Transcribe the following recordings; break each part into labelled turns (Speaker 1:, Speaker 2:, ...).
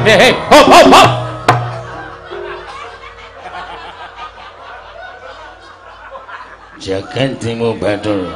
Speaker 1: Hei, hop hop hop. Jagat Timo Batul.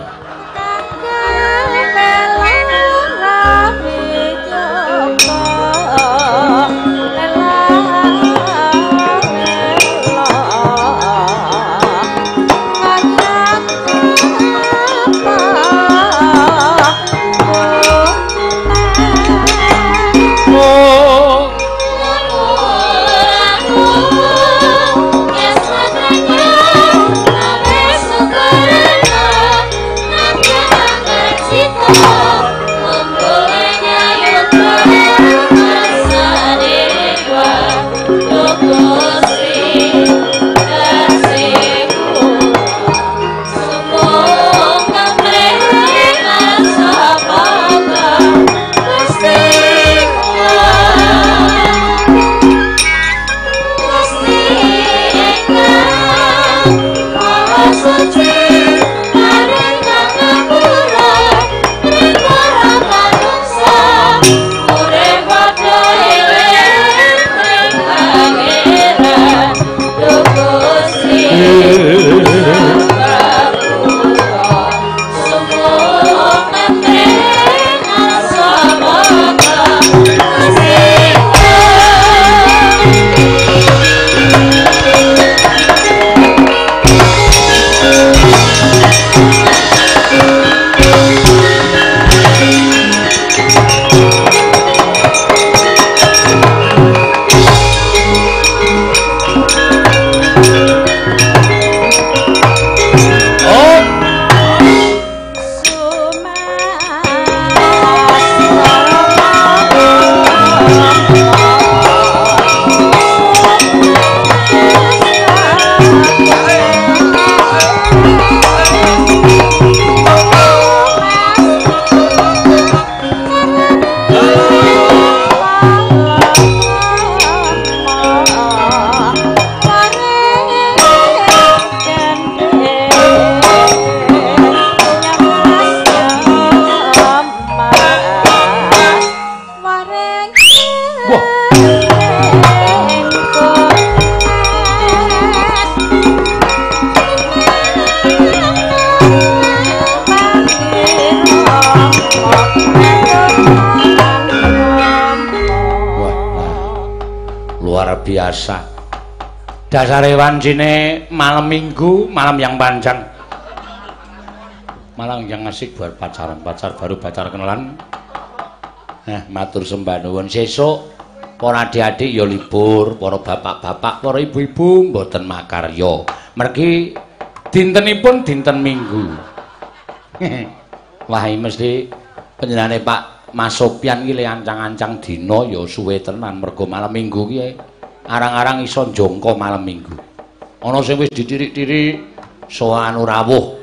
Speaker 1: Biasa dasare wancine malam minggu, malam yang panjang, malam yang asik buat pacaran, pacar baru, pacar kenalan. Matur sembah nuwun. Sesuk para adik-adik ya libur, para bapak-bapak, para ibu-ibu mboten makarya. Mergi dintenipun dinten Minggu. Wah, mesti panjenengane Pak Mas Sopyan iki le ancang-ancang dina ya suwe tenan mergo malam Minggu ki arang-arang iso njongko malam Minggu. Ana sing wis ditirik-tirik saha anu rawuh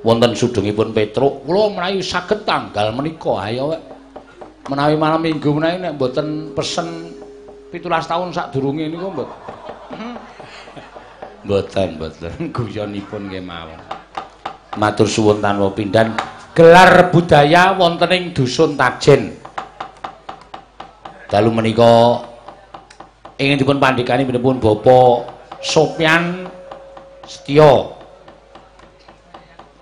Speaker 1: wonten sudengipun Petruk. Kula menawi saged tanggal menika ayo menawi malam Minggu menawi nek mboten pesen 17 tahun sadurunge niku mboten guyonipun nggih mawon. Matur suwun tanpa pindhan gelar budaya wonten ing Dusun Tajen. Dalu menika ingin dipun pandhikani pinipun Bapak Sopyan Setya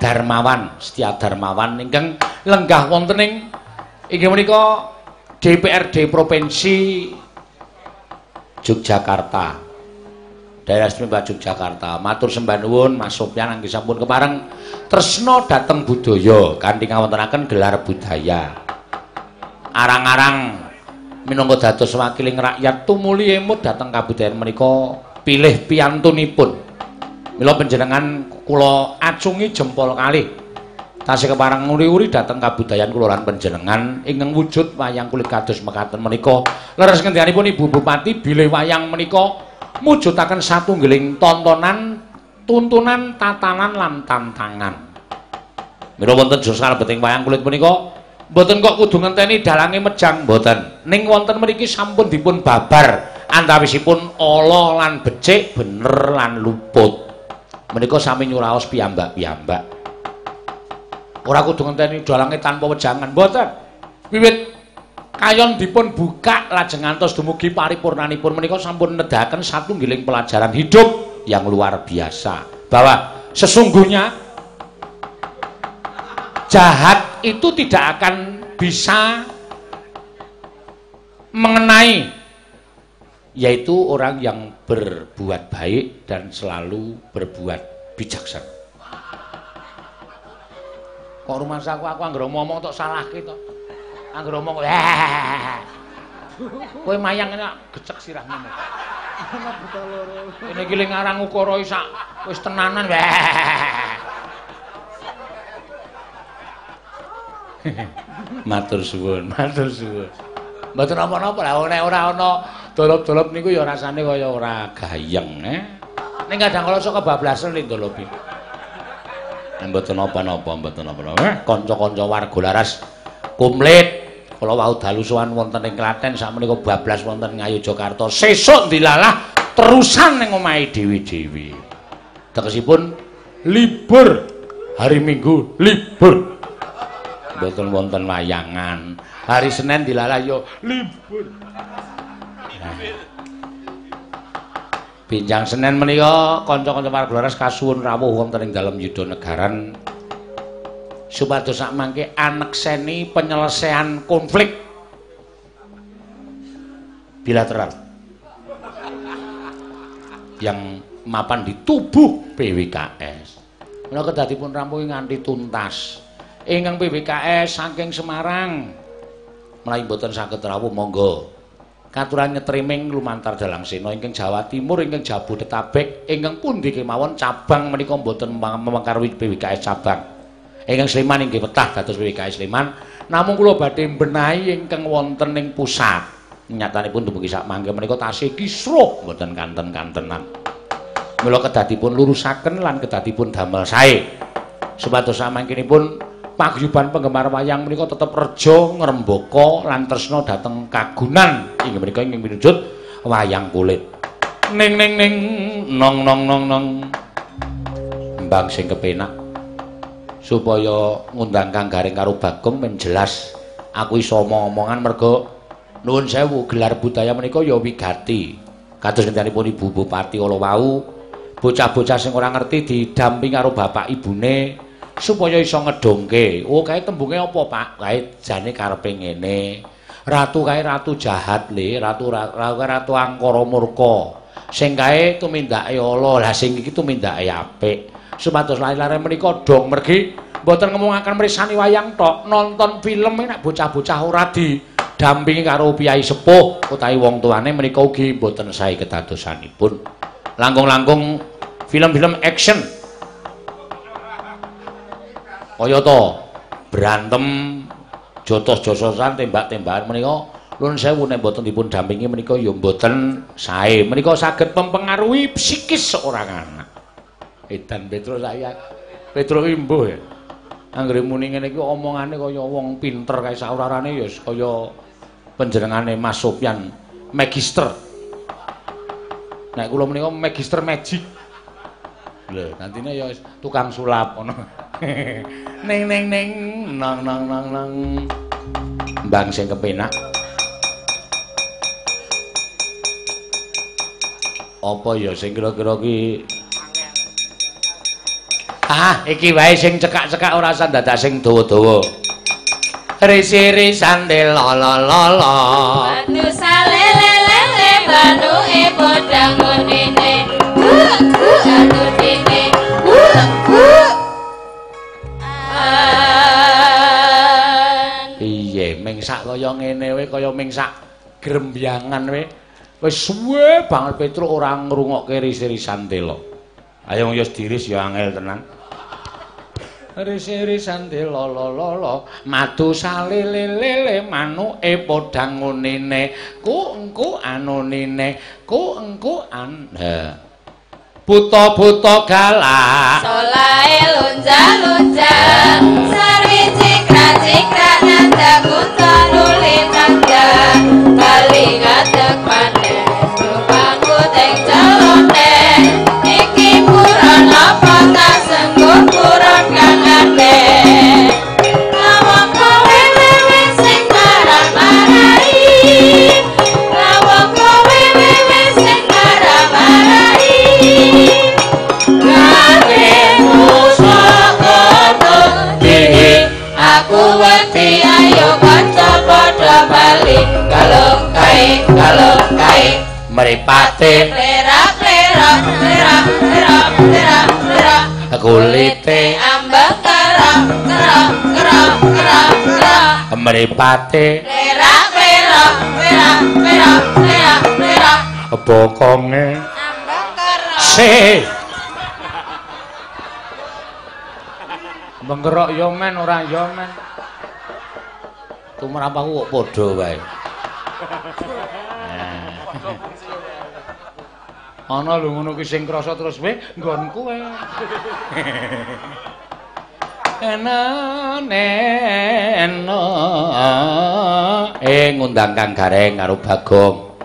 Speaker 1: Darmawan ingkang lenggah wonten ing inggih menika DPRD Provinsi Yogyakarta. Daerah Istimewa Yogyakarta. Matur sembah nuwun Mas Sopyan anggen sampun kepareng tresna dhateng budaya kanthi ngawontenaken gelar budaya. Arang-arang minangka dados wakiling rakyat tumuli emut dhateng kabudayan menika pilih piyantunipun. Mila panjenengan kula acungi jempol kalih tasih kepareng nguri-uri dhateng kabudayan kula lan panjenengan ingkang wujud wayang kulit kados mekaten menika. Leres ngendikanipun Ibu Bupati bilih wayang menika mujudaken satunggiling tontonan, tuntunan, tatanan lan tantangan. Mila wonten jos kalebeting wayang kulit menika Mboten kok kudu ngenteni dalange mejang mboten. Ning wonten mriki sampun dipun babar antawisipun ala lan becik, bener lan luput. Menika sami nyuraos piyambak-piyambak. Ora kudu ngenteni dalange tanpa wejangan mboten. Wiwit kayon dipun buka lajeng ngantos dumugi paripurnanipun menika sampun nedahaken satunggiling pelajaran hidup yang luar biasa bahwa sesungguhnya jahat itu tidak akan bisa mengenai, yaitu orang yang berbuat baik dan selalu berbuat bijaksana. Kok rumah aku anggere ngomong tok salahke tok. Anggere ngomong kowe mayang nek gecek sirahmu. Ana buta loro. Kene iki ling ngarang ukara sak wis tenanan. Matur suwun, matur suwun. Mboten napa-napa lah nek ora ana dolop-dolop niku ya rasane kaya ora gayeng, Ning kadang kala sok kebablasen ning dolop iki. Mboten napa-napa, mboten napa-napa. Kanca-kanca warga laras komplit. Kala wau dalu sowan wonten ing Klaten sakmenika bablas wonten Ngayogyakarta. Sesuk dilalah terusan ning omahe dewi-dewi. Tegesipun libur hari Minggu libur. Mboten wonten wayangan. Hari Senin dilalah yo libur. Pinjang Senin menika kanca-kanca warga laras kasuwun rawuh wonten ing dalem Yudhanagaran supados sak mangke anekseni penyelesaian konflik bilateral yang mapan di tubuh PWKS. Menika kedadipun rampung nganti tuntas. Ingkang PWKS saking Semarang menawi boten saged rawuh monggo katuran nyetriming lumantar Dalang Sena ingkang Jawa Timur ingkang Jabodetabek ingkang pundi kemawon cabang menika boten memengkaruhi PWKS cabang. Ingkang Sleman inggih petah dados PWKS Sleman, namung kula badhe mbenahi ingkang wonten ing pusat. Nyatanipun dumugi sak mangke menika tasih kisruh mboten kanten-kantenan. Mula kedadipun lurusaken lan kedadipun damel sae. Supados samangkenipun paguyuban penggemar wayang menika tetep reja ngrembaka lan tresna dhateng kagunan inggih menika ingkang pinujut wayang kulit. Ning ning ning nong nong nong nong. Mbang sing kepenak supaya ngundang Kang Garing karo Bagong men jelas aku iso omong-omongan merga nuwun sewu gelar budaya menika ya wigati. Kados ngendanipun Ibu Bupati kala wau, bocah-bocah sing ora ngerti didampingi karo bapak ibune supaya iso ngedongke. Oh, kae tembunge apa, Pak? Kae jane karepe ngene. Ratu kae ratu jahat le, ratu angkara murka. Sing kae tumindake ala, lah sing iki tumindake apik. Supados lare-lare menika dong mergi mboten ngomongaken mrisani wayang tok, nonton film nek bocah-bocah ora didampingi karo piyai sepuh utawi wong tuane menika ugi mboten sae kedadosanipun. Langkung-langkung film-film action kaya to berantem jotos-jososan tembak-tembakan menika nuwun sewu nek mboten dipun dampingi menika ya mboten sae. Menika saged mempengaruhi psikis seorang anak. Edan Petro saya Petro imbuh ya. Anggere muni ngene iki omongane kaya wong pinter kae saurarane ya kaya panjenengane Mas Sopyan magister. Nek kula menika magister magic. Lho, nantine ya tukang sulap ngono. Ning ning ning nang nang nang nang. Mbang sing kepenak. Apa ya sing kira-kira ki iki wae sing cekak-cekak ora usah dadak sing dawa-dawa. Risi-risan de la la la la. Batu salelelele banuke bodang ngonene. Aduh dene. Iye, mingsak kaya ngene wae kaya mingsak grembyangan wae. Wis suwe banget Petruk ora ngrungokke risi-risan tela. Ayo wis diris ya angel tenan. Risi-risan tela la la la madu salelelele manuke padha ngonene. Ku engko anunine, ku engko an. Buta-buta galak. Solae lonjang-lonjang sarwiji
Speaker 2: cingkrak nanda kunta nuli tanda kali ngadeg pandai rupaku teng celonte iki puron apa tak sengguh puron kang ade lawang kowe wewe sing marah-marahi lawang kowe wewe sing marah-marahi gatemu sakono dihi aku wedi ayo kanca padha bali kalung kae
Speaker 1: mripate
Speaker 2: plerak
Speaker 1: kulite
Speaker 2: ambek kerok
Speaker 1: mripate
Speaker 2: plerak
Speaker 1: bokonge
Speaker 2: ambek kerok
Speaker 1: Menggerok yo men ora yo men. Tumrap aku kok padha wae. Ana lho ngono ki sing krasa terus wae nggonku wae. Ngundang Kang Gareng karo Bagong.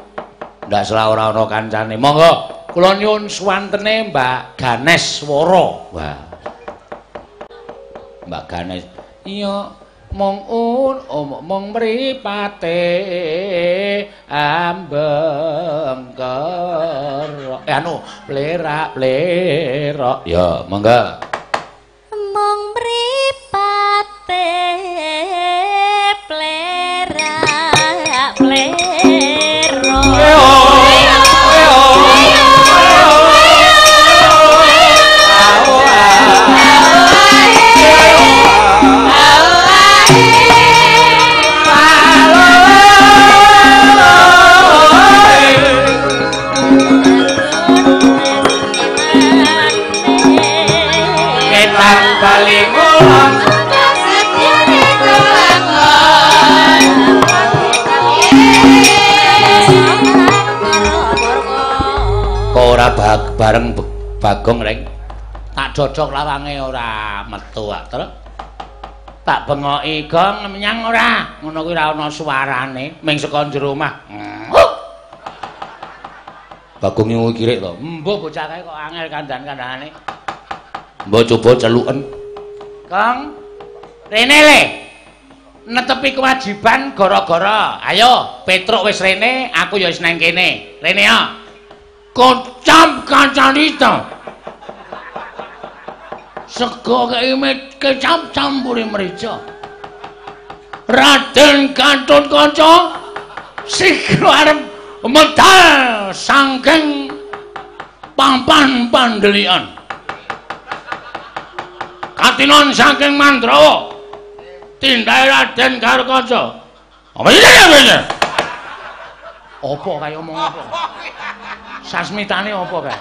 Speaker 1: Ndak salah ora ana kancane. Monggo kula nyuwun suwantene Mbak Ganes Woro. Wah. Mbak Ganes. Iya, mong mripate ambeng kerok. Plerak. Ya, monggo.
Speaker 2: Mong mripate plerak.
Speaker 1: Ora bareng Bagong reng tak cocok lawange ora metu terus tak bengoki gong menyang ora ngono kuwi ora ana suarane ming saka jero omah Bagong nyuwun kirik to mbuh bocah kae kok angel kandan-kandane mbok coba celuken Kang rene le netepi kewajiban gara-gara ayo Petruk wis rene aku ya wis nang kene rene ya kocap kacanita sego kecap campuri merica Raden Gatotkaca sikro arep medal saking papan pandelian katinon saking Mandrawa tindake Raden Gatotkaca apa iki apa kaya omong apa sasmitane apa kae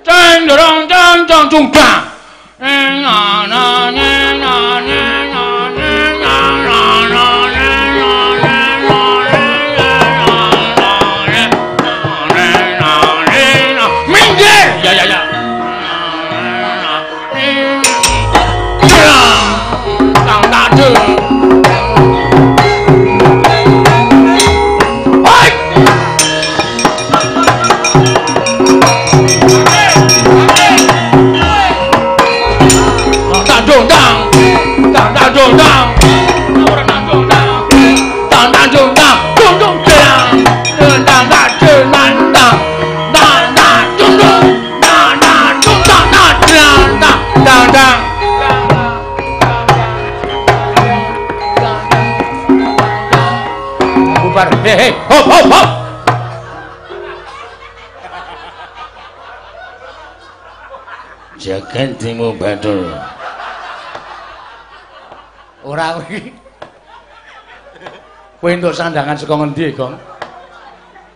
Speaker 1: cendrong cendrong cungdang minggir ya kang tadu hei hop jagan timu batul ora kuwi kowe entuk sandangan saka ngendi Gong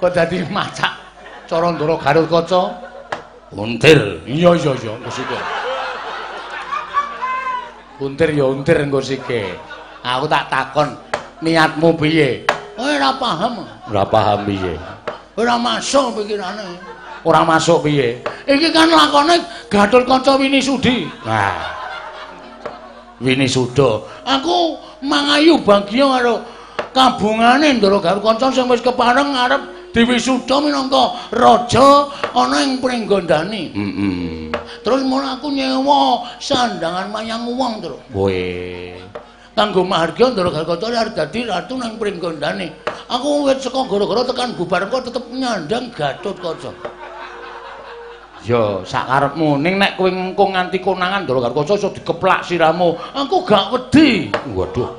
Speaker 1: kok dadi macak cara Ndara Gatotkaca untir iya ngosike untir ya untir ngosike aku tak takon niatmu piye ora paham piye ora masuk pikirane ora masuk piye iki kan lakone Gatotkaca Winisudi nah Winisuda. Aku mangayu bagya karo kabungane Ndara Garukaca sing wis kepareng arep diwisuda minangka raja ana ing Pringgondani. Terus mulai aku nyewa sandangan mayang wong terus. Weh. Kanggo mahargya Ndara Garukaca arep dadi ratu nang Pringgondani. Aku wit saka gara-gara tekan bubarku tetep nyandang Gatotkaca. Ya, sakarepmu. Ning nek kowe engko nganti konangan Ndara Garukaca iso dikeplak siramu. Aku gak wedi. Waduh.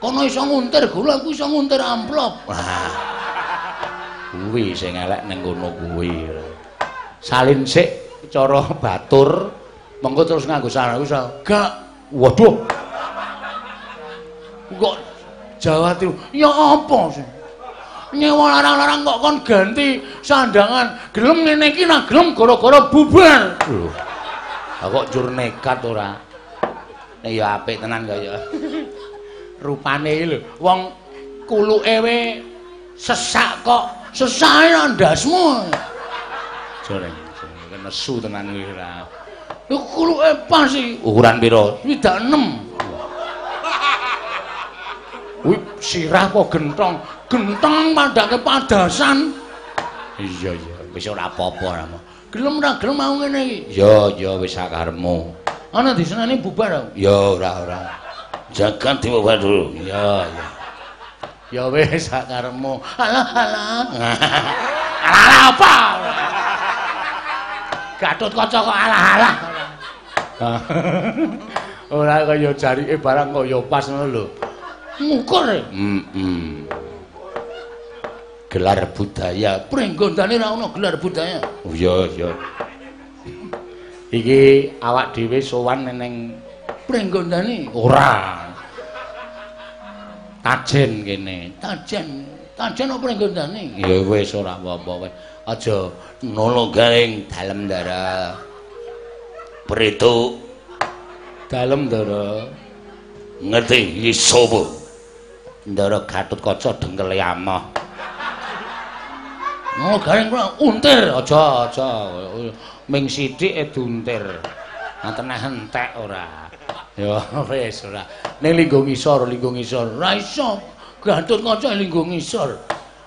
Speaker 1: Kono iso nguntir gula, aku iso nguntir amplop. Wah. Kuwi sing elek ning kono kuwi. Salin sik cara batur, mengko terus nganggo sarung iso. Gak. Waduh. Kok Jawa Timur. Ya apa sih? Nyewa larang-larang kok kon ganti sandangan. Gelem ngene iki nak gelem gara-gara bubar. Lho. Kok jur nekat ora? Nek ya apik tenan kaya. Rupane lho, wong kuluke we sesak kok sesake ndasmu. Jare nesu tenan kuwi ora. Lho kuluke pas iki. Ukuran pira? 26. Wih, sirah kok gentong. Gentong mandake padasan. Iya, wis ora apa-apa. Gelem ora gelem mau ngene iki. Ya, wis sakarepmu. Ana diseneni bubar. Ya, ora. Jagat dibubar dulu. Ya. Ya wis sakarepmu. Alah. Alah apa? Gatotkaca kok alah. Ora kaya jarike barang kaya pas ngono lho. Ngukur. Gelar budaya. Pringgondane ra ono gelar budaya. Oh iya. Iki awak dhewe sowan ning Pringgondane. Ora. Tajen kene. Tajen apa Pringgondane? Ya wis ora apa-apa wis. Aja nolo garing dalem ndara. Preto dalem ndara. Ngerti iki sapa? Ndara Gatotkaca dengkele amah. Oh, garing kula untir aja. Ming sithik duntir. Nanten entek ora. Ya wis ora. Ning linggo ngisor. Ra iso Gatotkaca linggo ngisor.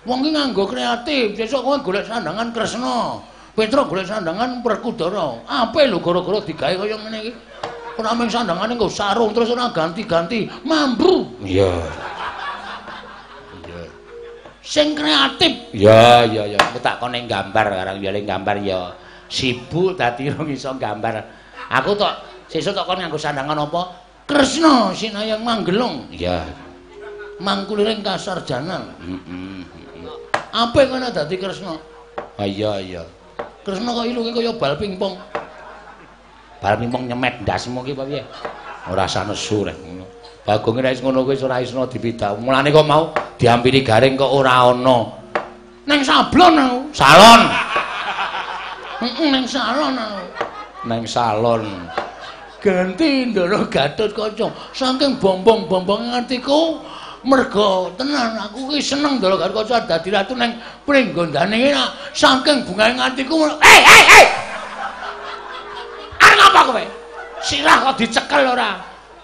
Speaker 1: Wong ki nganggo kreatif. Sesuk kowe golek sandangan Kresna. Petra golek sandangan Werkudara. Apik lho gara-gara digawe kaya ngene iki. Ora mung sandangane nggo sarung terus ora ganti-ganti. Mambu. Iya. Sing kreatif. Ya. Aku tak kone gambar karang yaling gambar ya. Sibuk dadi rong iso gambar. Aku tok sesuk tok kon nganggo sandangan apa? Kresna Sinayang Manggelung. Iya. Mangkuliring Kasarjana. Apik kene dadi Kresna. Ah iya. Kresna kok ilunge kaya bal pingpong. Bal pingpong nyemet ndasmu ki apa piye? Ora sanesu rek ngono. Bagonge nek ngono kuwi ora isno dipidak. Mulane kok mau diampiri garing kok ora ana. Ning sablon aku. Salon. Ning salon aku. Ning salon. Ganti Ndara Gatotkaca. Saking bombong-bombonge atiku merga tenan aku ki seneng Ndara Gatotkaca dadi ratu ning Pringgondane iki. Saking bungahe atiku. Hei. Arep apa kowe? Sirah kok dicekel ora?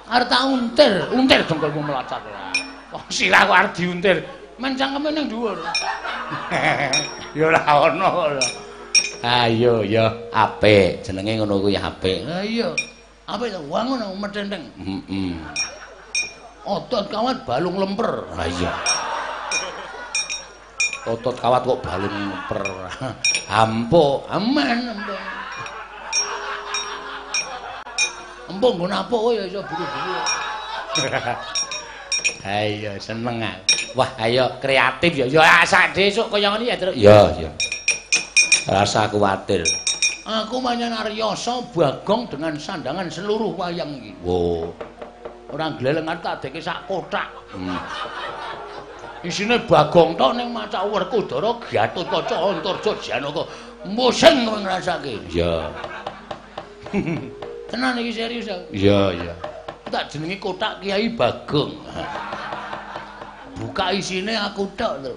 Speaker 1: Arep tak untir dengkulmu melacat ora. Wong sirah kok arep diuntir, men cangkeme ning dhuwur. Ya ora ono lho. Ayo ya apik, jenenge ngono kuwi apik. Ha iya. Apik to, wong ngono metenteng. Otot kawat balung lemper. Ha iya. Otot kawat kok balung lemper. Ampo, aman empuk. Empuk nggon apa kowe ya iso buru-buru. Ayo seneng aku. Wah, ayo kreatif ya. Ya sak desuk kaya ngene ya, Tru. Ya. Rasa kuwatir. Aku manyan Aryasa Bagong dengan sandangan seluruh wayang iki. Wo. Ora glelengan tak deke sak kotak. Isine Bagong tok ning maca Werkudara, Gatotkaca, Antarja, Janaka. Musing kowe ngrasake. Ya. Tenan iki serius aku. Iya. Tak jenenge kotak Kiai Bagong. Buka isine aku tok lho.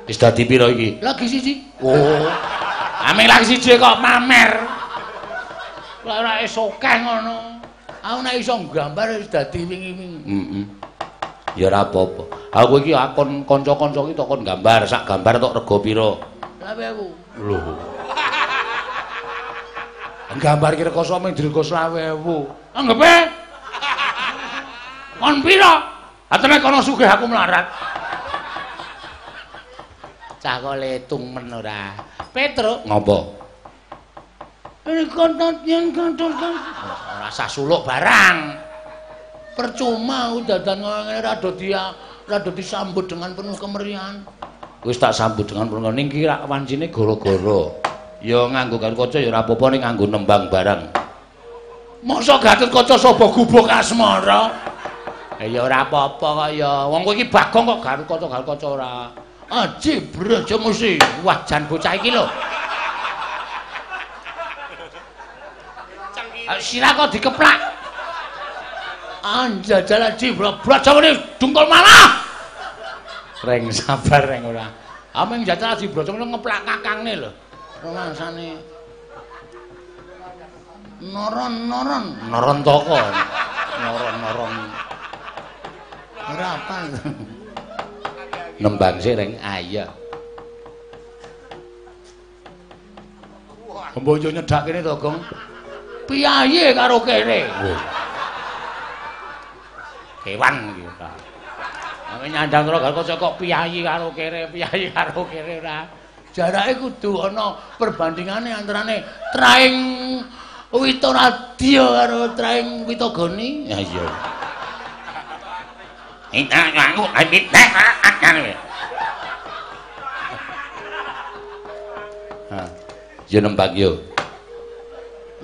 Speaker 1: Wis dadi pira iki? Lagi siji. Oh. Ameng lagi siji kok mamer. Ora esokeh ngono.
Speaker 3: Aku nek iso nggambar wis dadi wingi-wingi.
Speaker 1: Heeh. Ya ora apa-apa. Aku iki akon kanca-kanca iki tok kon gambar, sak gambar tok rega pira?
Speaker 3: 20.000.
Speaker 1: Lho. Gambar ki rega sampe direga 20.000. Anggepe? Kon pira? Atene kono sugih aku melarat. Cah kok letung men ora. Petruk ngopo? Ini kontot yang kontot kan. Ora usah suluk barang.
Speaker 3: Percuma dadan ngene rada disambut dengan penuh kemeriahan.
Speaker 1: Wis tak sambut dengan penuh ning ki rak wancine gara-gara. Ya nganggo Gatotkaca ya ora apa-apa ning nganggo nembang barang.
Speaker 3: Mosok Gatotkaca sapa gubuk asmara?
Speaker 1: Ya ora apa-apa kok ya. Wong kowe iki Bagong kok Gatotkaca ora.
Speaker 3: Aji brejo mesti.
Speaker 1: Wah jan bocah iki lho. Sira kok dikeplak.
Speaker 3: Anjajal aji brejo mene dungkul malah.
Speaker 1: Reng sabar reng ora.
Speaker 3: Ameng jajal aji brejo mene ngeplak kakangne lho. Rumangsane noron
Speaker 1: toko. Noron.
Speaker 3: Ora apa.
Speaker 1: Nembang sik reng iya.
Speaker 3: Mboyo nyedak kene to, Gong. Piyayi karo kene.
Speaker 1: Kewan iki ta. Nek nyandang karo Gatotkaca kok piyayi karo kene ora.
Speaker 3: Jarake kudu ana perbandingane antarane Traing Witoradya karo Traing Witogoni.
Speaker 1: Ya iya. Yo nembang yo.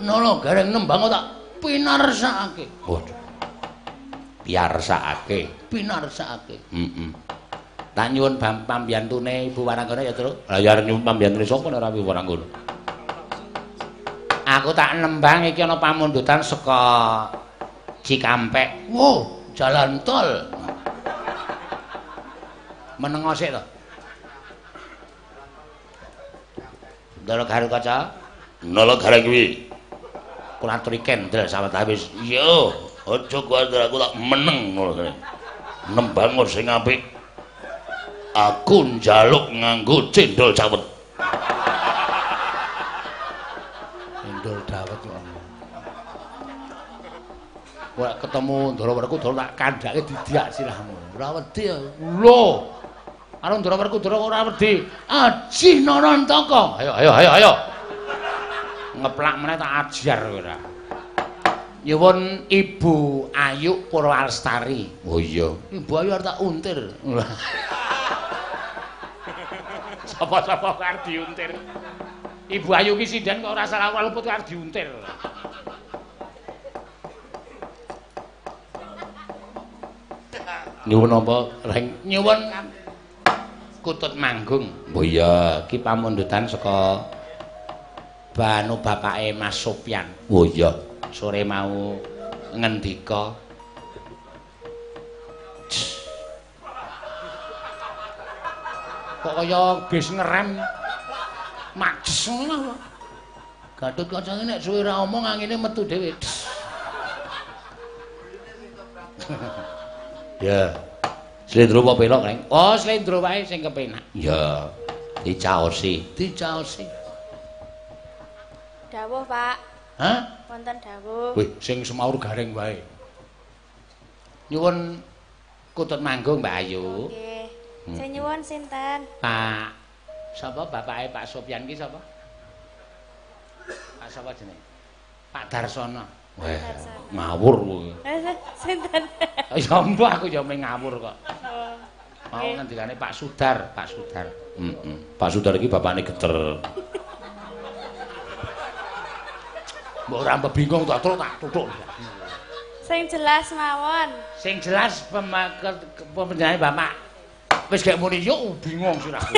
Speaker 3: Nolo gareng nembang tak pinarsakake.
Speaker 1: Waduh. Piarsakake. Heeh. Tak nyuwun pambiyantune Ibu Waranggana ya, Truk. Lah ya nyuwun pambiyantune sapa nek ora Ibu Waranggana. Aku tak nembang iki ana pamundutan saka Cikampek.
Speaker 3: Wow, jalan tol.
Speaker 1: Menengo sik to. Ndara Gatotkaca.
Speaker 4: Nala gareng kuwi.
Speaker 1: Kula aturi kendel sawetawis.
Speaker 4: Iya, aja kuwatir aku tak meneng ngono. Nembang sing apik. Aku njaluk nganggo cendol cawet.
Speaker 3: Cendol dawet kok.
Speaker 1: Ora ketemu Ndara Werkudara tak kandhake didiak sirahmu.
Speaker 3: Ora wedi ya.
Speaker 1: Lho. Karo Ndara Werkudara ora wedi.
Speaker 3: Aji Narantaka.
Speaker 1: Ayo. Ngeplak meneh tak ajar kowe ora. Nyuwun Ibu Ayu Purwalestari.
Speaker 4: Oh iya.
Speaker 3: Ibu Ayu arep tak untir.
Speaker 1: Sapa-sapa kok arep diuntir. Ibu Ayu ki sinden kok ora salah luput arep diuntir. Nyuwun apa, Reng? Nyuwun Kutut Manggung.
Speaker 4: Oh iya.
Speaker 1: Ki pamundutan saka banu bapake Mas Sopyan.
Speaker 4: Oh iya.
Speaker 1: Sore mau ngendika kok kaya bis ngerem majes ngono.
Speaker 3: Gatotkaca nek suwe ra omong angine metu dhewe.
Speaker 1: Ya. Slendro apa pelok, Reng? Oh, slendro wae sing kepenak.
Speaker 4: Ya.
Speaker 1: Dicaosi.
Speaker 2: Dawuh, Pak.
Speaker 3: Hah?
Speaker 2: Wonten dawuh.
Speaker 1: Wih, sing semaur gareng wae. Nyuwun Kutut Manggung, Mbak Ayu.
Speaker 2: Nggih. Sing nyuwun sinten?
Speaker 1: Pak sapa bapake Pak Sopyan ki sapa? Pak sapa jenenge? Pak Darsono.
Speaker 4: Wah, ngawur kowe.
Speaker 2: Sinten?
Speaker 1: Ya mbok aku ya mung ngawur kok.
Speaker 2: Oh.
Speaker 1: Mau ngendikane Pak Sudar.
Speaker 4: Heeh. Pak Sudar iki bapakne geter.
Speaker 1: Mbok ora mbok bingung tak terus tak tutuk.
Speaker 2: Sing jelas mawon.
Speaker 1: Sing jelas pembenjane Bapak wis gak muni yo bingung sirahku.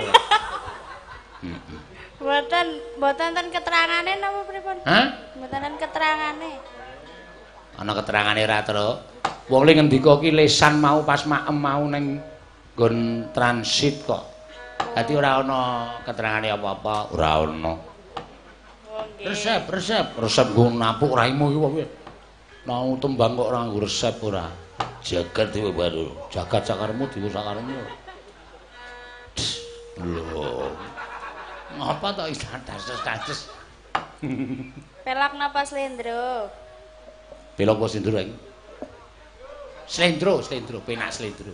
Speaker 2: Mboten ten keterangane napa pripun?
Speaker 1: Hah?
Speaker 2: Mboten ten keterangane.
Speaker 1: Ana keterangane ra, Truk. Wong li ngendika ki lesan mau pas maem mau ning nggon transit kok. Dadi ora ana keterangane apa-apa, ora ana.
Speaker 3: Resep.
Speaker 1: Resep nggo napuk raimu iki wae. Nang tembang kok ora nggo resep ora.
Speaker 4: Jagat dhewe baru.
Speaker 1: Jagat sakaremu diwo sakaremu.
Speaker 4: Lho.
Speaker 1: Ngapa to isan dases-dases?
Speaker 2: Pelak napa slendro?
Speaker 1: Belok apa slendro iki? Slendro, penak slendro.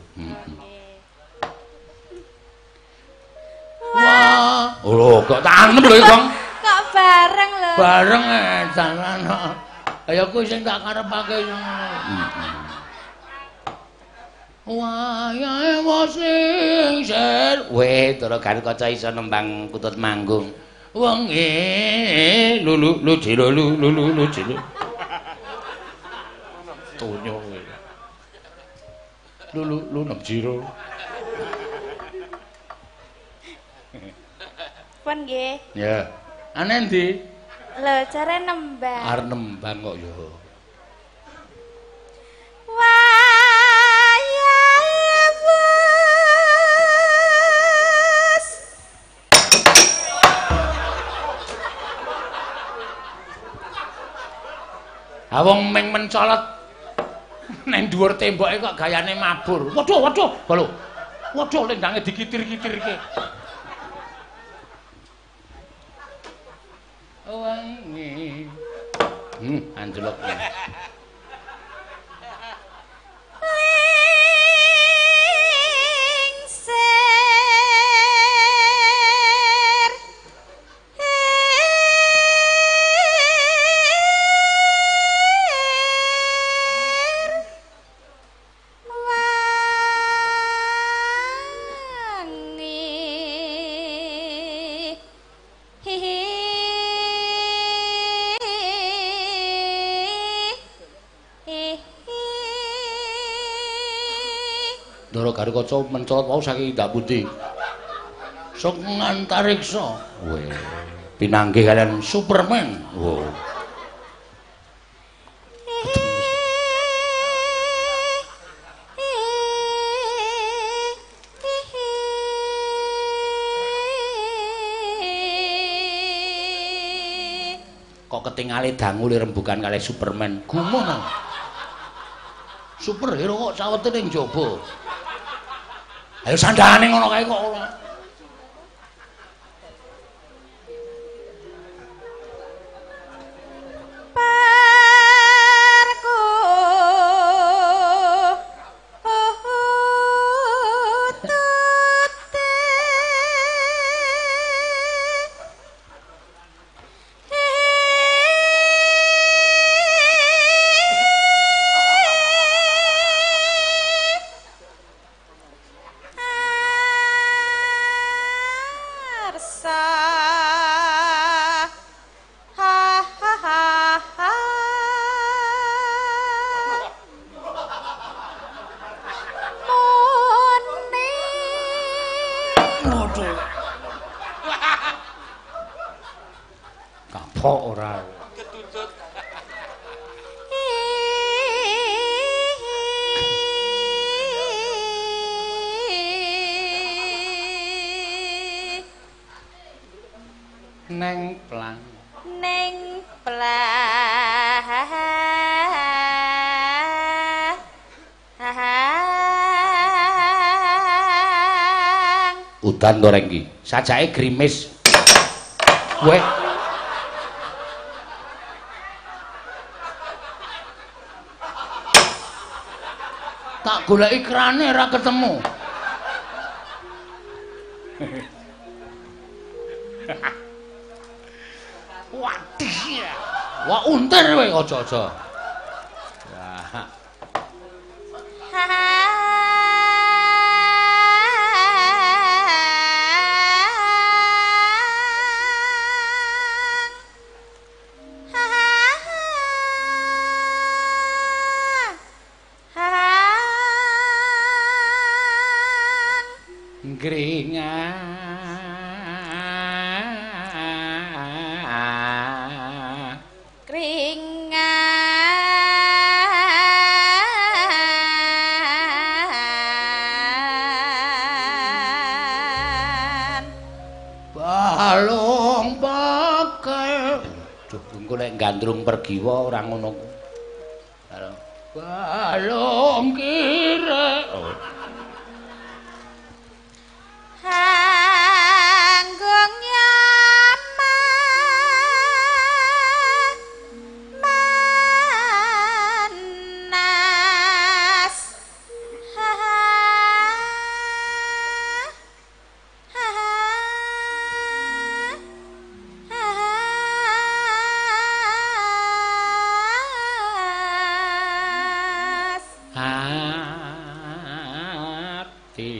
Speaker 1: Wah, lho kok tanem lho Bang.
Speaker 2: Kok bareng lho.
Speaker 1: Bareng dalan. Kaya kuwi sing tak karepake ngono. Wayahe wasing ser. Weh, Dara Garkaca iso nembang Kutut Manggung. Wengi lu jero lu jero. Tonyo kowe. Lu nem jero.
Speaker 2: Pun nggih.
Speaker 1: Ya. Ane ndi?
Speaker 2: Lho, jare nembang.
Speaker 1: Arep nembang kok ya.
Speaker 2: Wayahe bos.
Speaker 1: Ha wong ming mencolot nang dhuwur temboke kok gayane mabur. Waduh, lho. Waduh, lendange dikitir-kitirke. Wangi. Anjlok. Dara Garkaca mencolot wau saking indak pundi. Sok ngantariksa. Weh, pinanggih kalian Superman. Wow. Kok ketingale dangu rembugan kalih Superman. Gumun. Superhero kok sawete ning jaba. Ayo sandhane ngono kae kok ora. Kapok ora.
Speaker 5: Ketutut.
Speaker 1: Neng plang.
Speaker 2: Neng plang.
Speaker 1: Udan to rek iki. Sajake grimis. Weh. Tak goleki krane ora ketemu. Waduh ya. Wah unter kowe aja-aja. Ya. Balung bakal. Duh, engko nek gandrung pergiwa ora ngono.
Speaker 3: balung kire
Speaker 2: Hanggung manas
Speaker 3: hati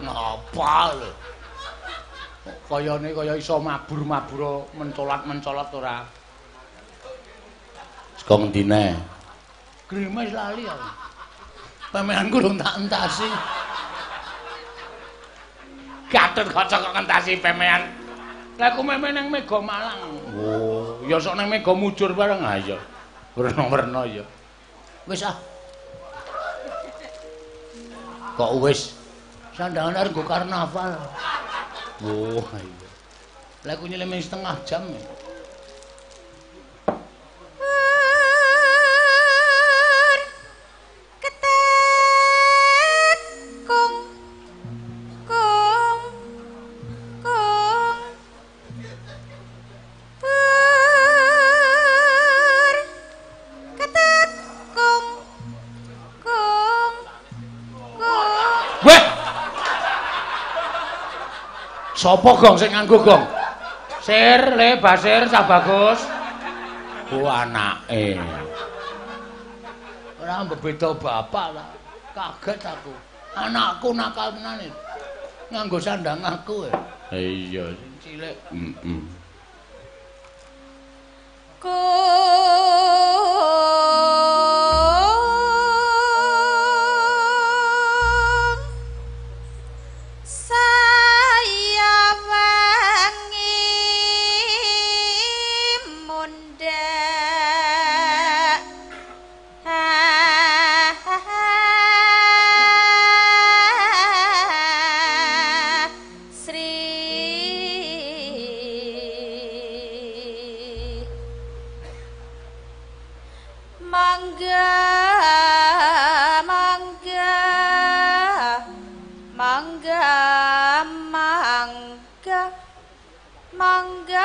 Speaker 3: ngapa lho kayane kaya iso mabur-mabur mencolat-mencolat ora
Speaker 4: saka ngendine
Speaker 3: grimes lali aku pemeanku lho tak entasi Gatut kocok kok ngentasi pemean. Lah aku meme nang Mega Malang.
Speaker 4: oh
Speaker 3: Ya sok nang Mega Mujur bareng ha ya. Werna-werna ya. Wis ah. Kok wis sandangan arep go karnaval. Oh iya. Lah aku nyelem setengah jam. Sopo gong sing nganggo gong? Sir, le Basir cah bagus. Ku anake. Ora mbeda bapak lah. Kaget aku. Anakku nakal tenan iki. Nganggo sandang aku. Iya, cilik. Heeh.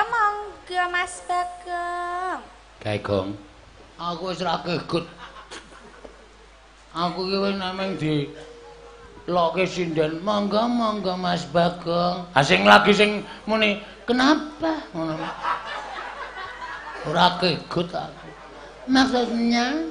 Speaker 2: Mangga Mas Bagong.
Speaker 3: Kae gong. Aku wis ra kegut. Aku ki wis nameng di loke sinden. Mangga Mas Bagong. Ha sing lagi sing muni kenapa ngono. Ora kegut aku. Maksudnya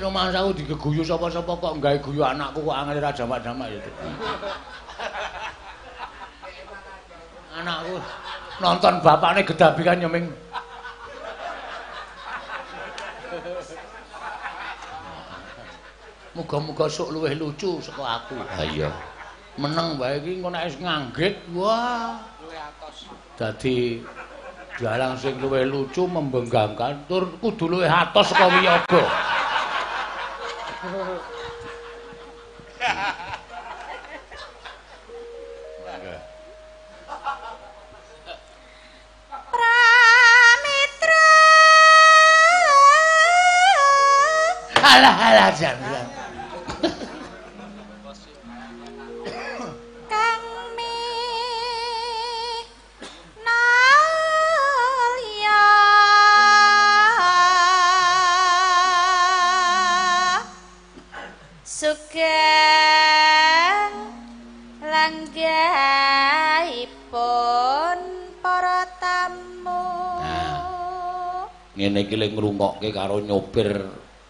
Speaker 2: mangga
Speaker 3: aku digeguyu sapa-sapa kok nggawe guyu anakku kok angel ra jamak-jamak ya. Anakku nonton bapakne gedabikan nyeming. Muga-muga sok luwih lucu saka aku.
Speaker 4: ha iya
Speaker 3: Meneng wae iki engko nek wis nganggit, wah. Luwih atos. Dadi dalang sing luwih lucu membenggangkan tur kudu luwih atos saka wiyaga.
Speaker 2: Pramitra.
Speaker 3: Alah jangkrik.
Speaker 1: ngene iki le ngrungokke karo nyopir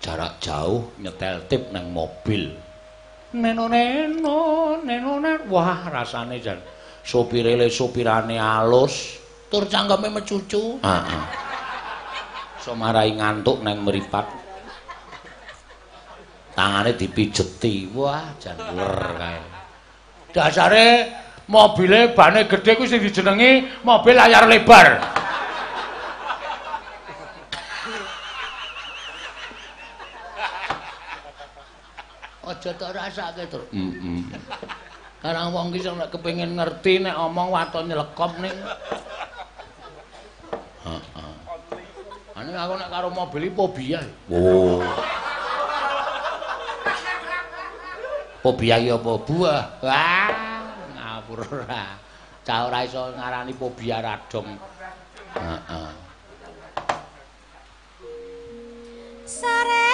Speaker 1: jarak jauh nyetel tip nang mobil. Neno, wah rasane jan sopire le sopirane alus, tur cangkeme mecucu. Heeh. So marai ngantuk nang mripat. Tangane dipijeti, wah jan ler kae. Dasare mobile bane gedhe kuwi sing dijenengi mobil layar lebar. Aja tak rasake, Tru. Karang wong ki nek kepengin ngerti nek omong waton nyelekop ning. Heeh. Ane aku nek karo mobil iki fobia. Oh. Fobia iki apa? Buah. Wah, ngapura. Cah ora iso ngarani fobia radong. Heeh.
Speaker 2: Sare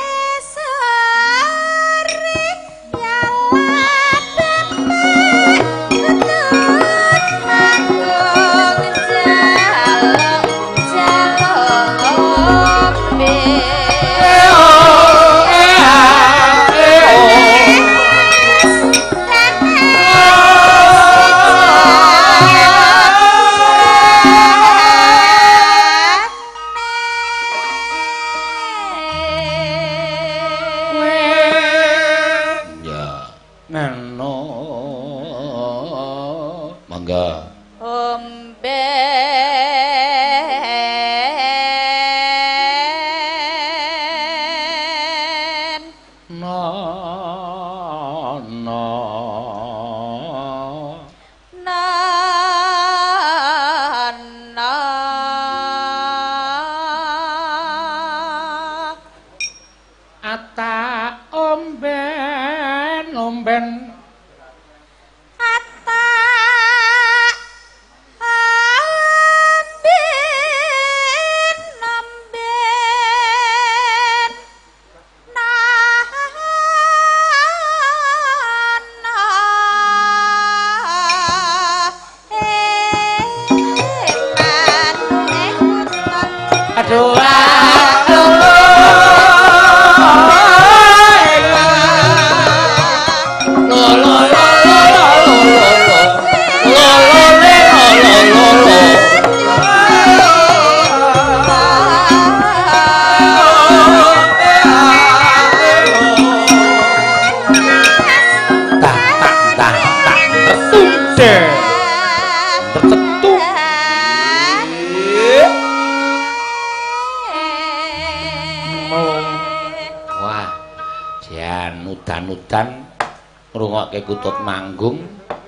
Speaker 2: Kutut manggung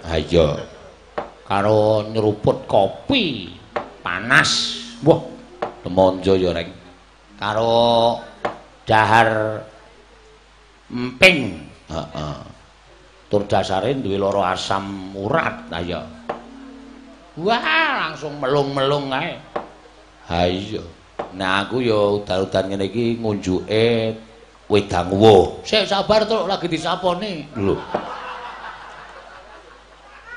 Speaker 2: ayo karo nyeruput kopi panas wah demonjo ya reng karo dahar emping heeh tur dasare duwe loro asam urat ayo wah langsung melung-melung kae ha iya nah aku ya udan-udan ngene iki ngunjuke wedang wuh sik sabar Truk lagi disaponi lho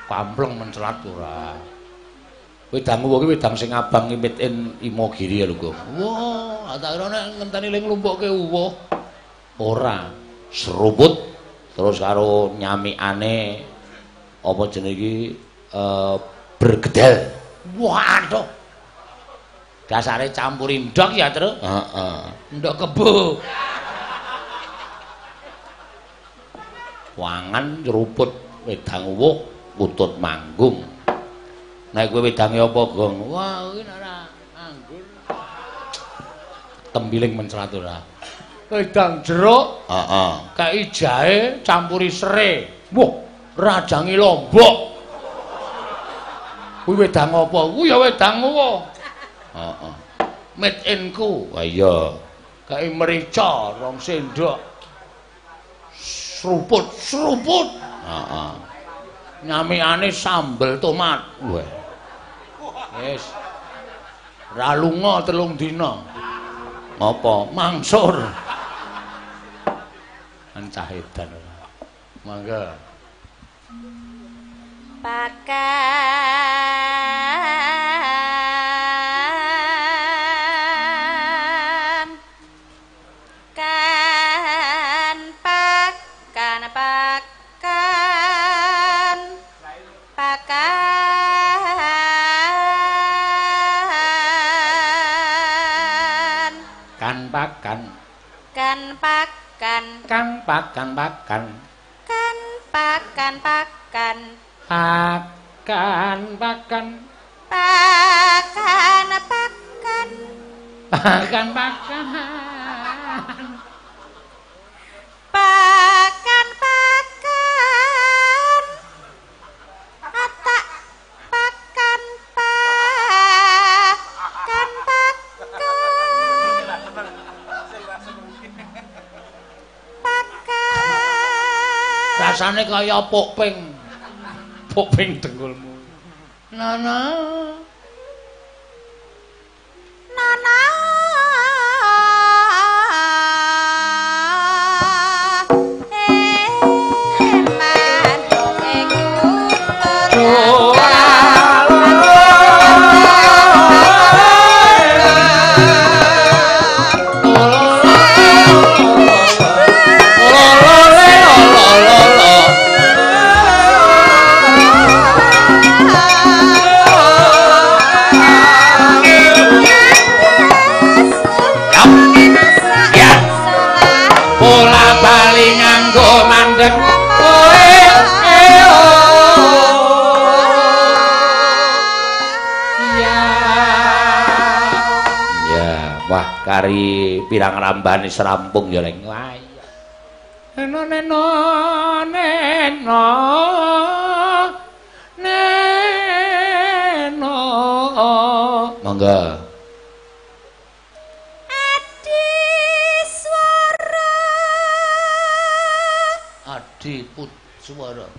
Speaker 2: kampleng mencelat ora. Wedang kuwi wedang sing abang made in Imogiri lho, Gong. Wah, tak kira nek ngenteni ling lumpukke uwuh. Ora, seruput terus karo nyamikane apa jenenge iki bergedel. Waduh. Dasare campuri ndok ya, Tru? Heeh. Ndok kebo. Wangan nyeruput wedang uwuh Kutut manggung. Nek kowe wedange apa, Gong? Wah, kuwi ora anggur. Tembiling mencrat ora. Wedang jeruk, heeh. Kei jahe campuri sere. Wah, rajangi lombok. Kuwi wedang apa? Kuwi ya wedang apa? Heeh. Made in ku. Wah iya. Kei merica 2 sendok. Seruput. Heeh. Nyamikane sambel tomat. Wah. Wis. Ra lunga 3 dina. Apa? Mangsur. Ancah edan. Mangga.
Speaker 1: pakan
Speaker 5: kan pakan
Speaker 1: kan pakan pakan
Speaker 5: kan pakan pakan
Speaker 1: pakan pakan
Speaker 5: pakan pakan
Speaker 1: pakan pakan
Speaker 5: pakan pakan atak pakan pakan pakan pakan
Speaker 1: rasane kaya pokping dengkulmu nana
Speaker 5: nana
Speaker 1: kari pirang rambane serampung ya leng wah neno neno neno neno monggo
Speaker 5: adi swara
Speaker 1: adi put swara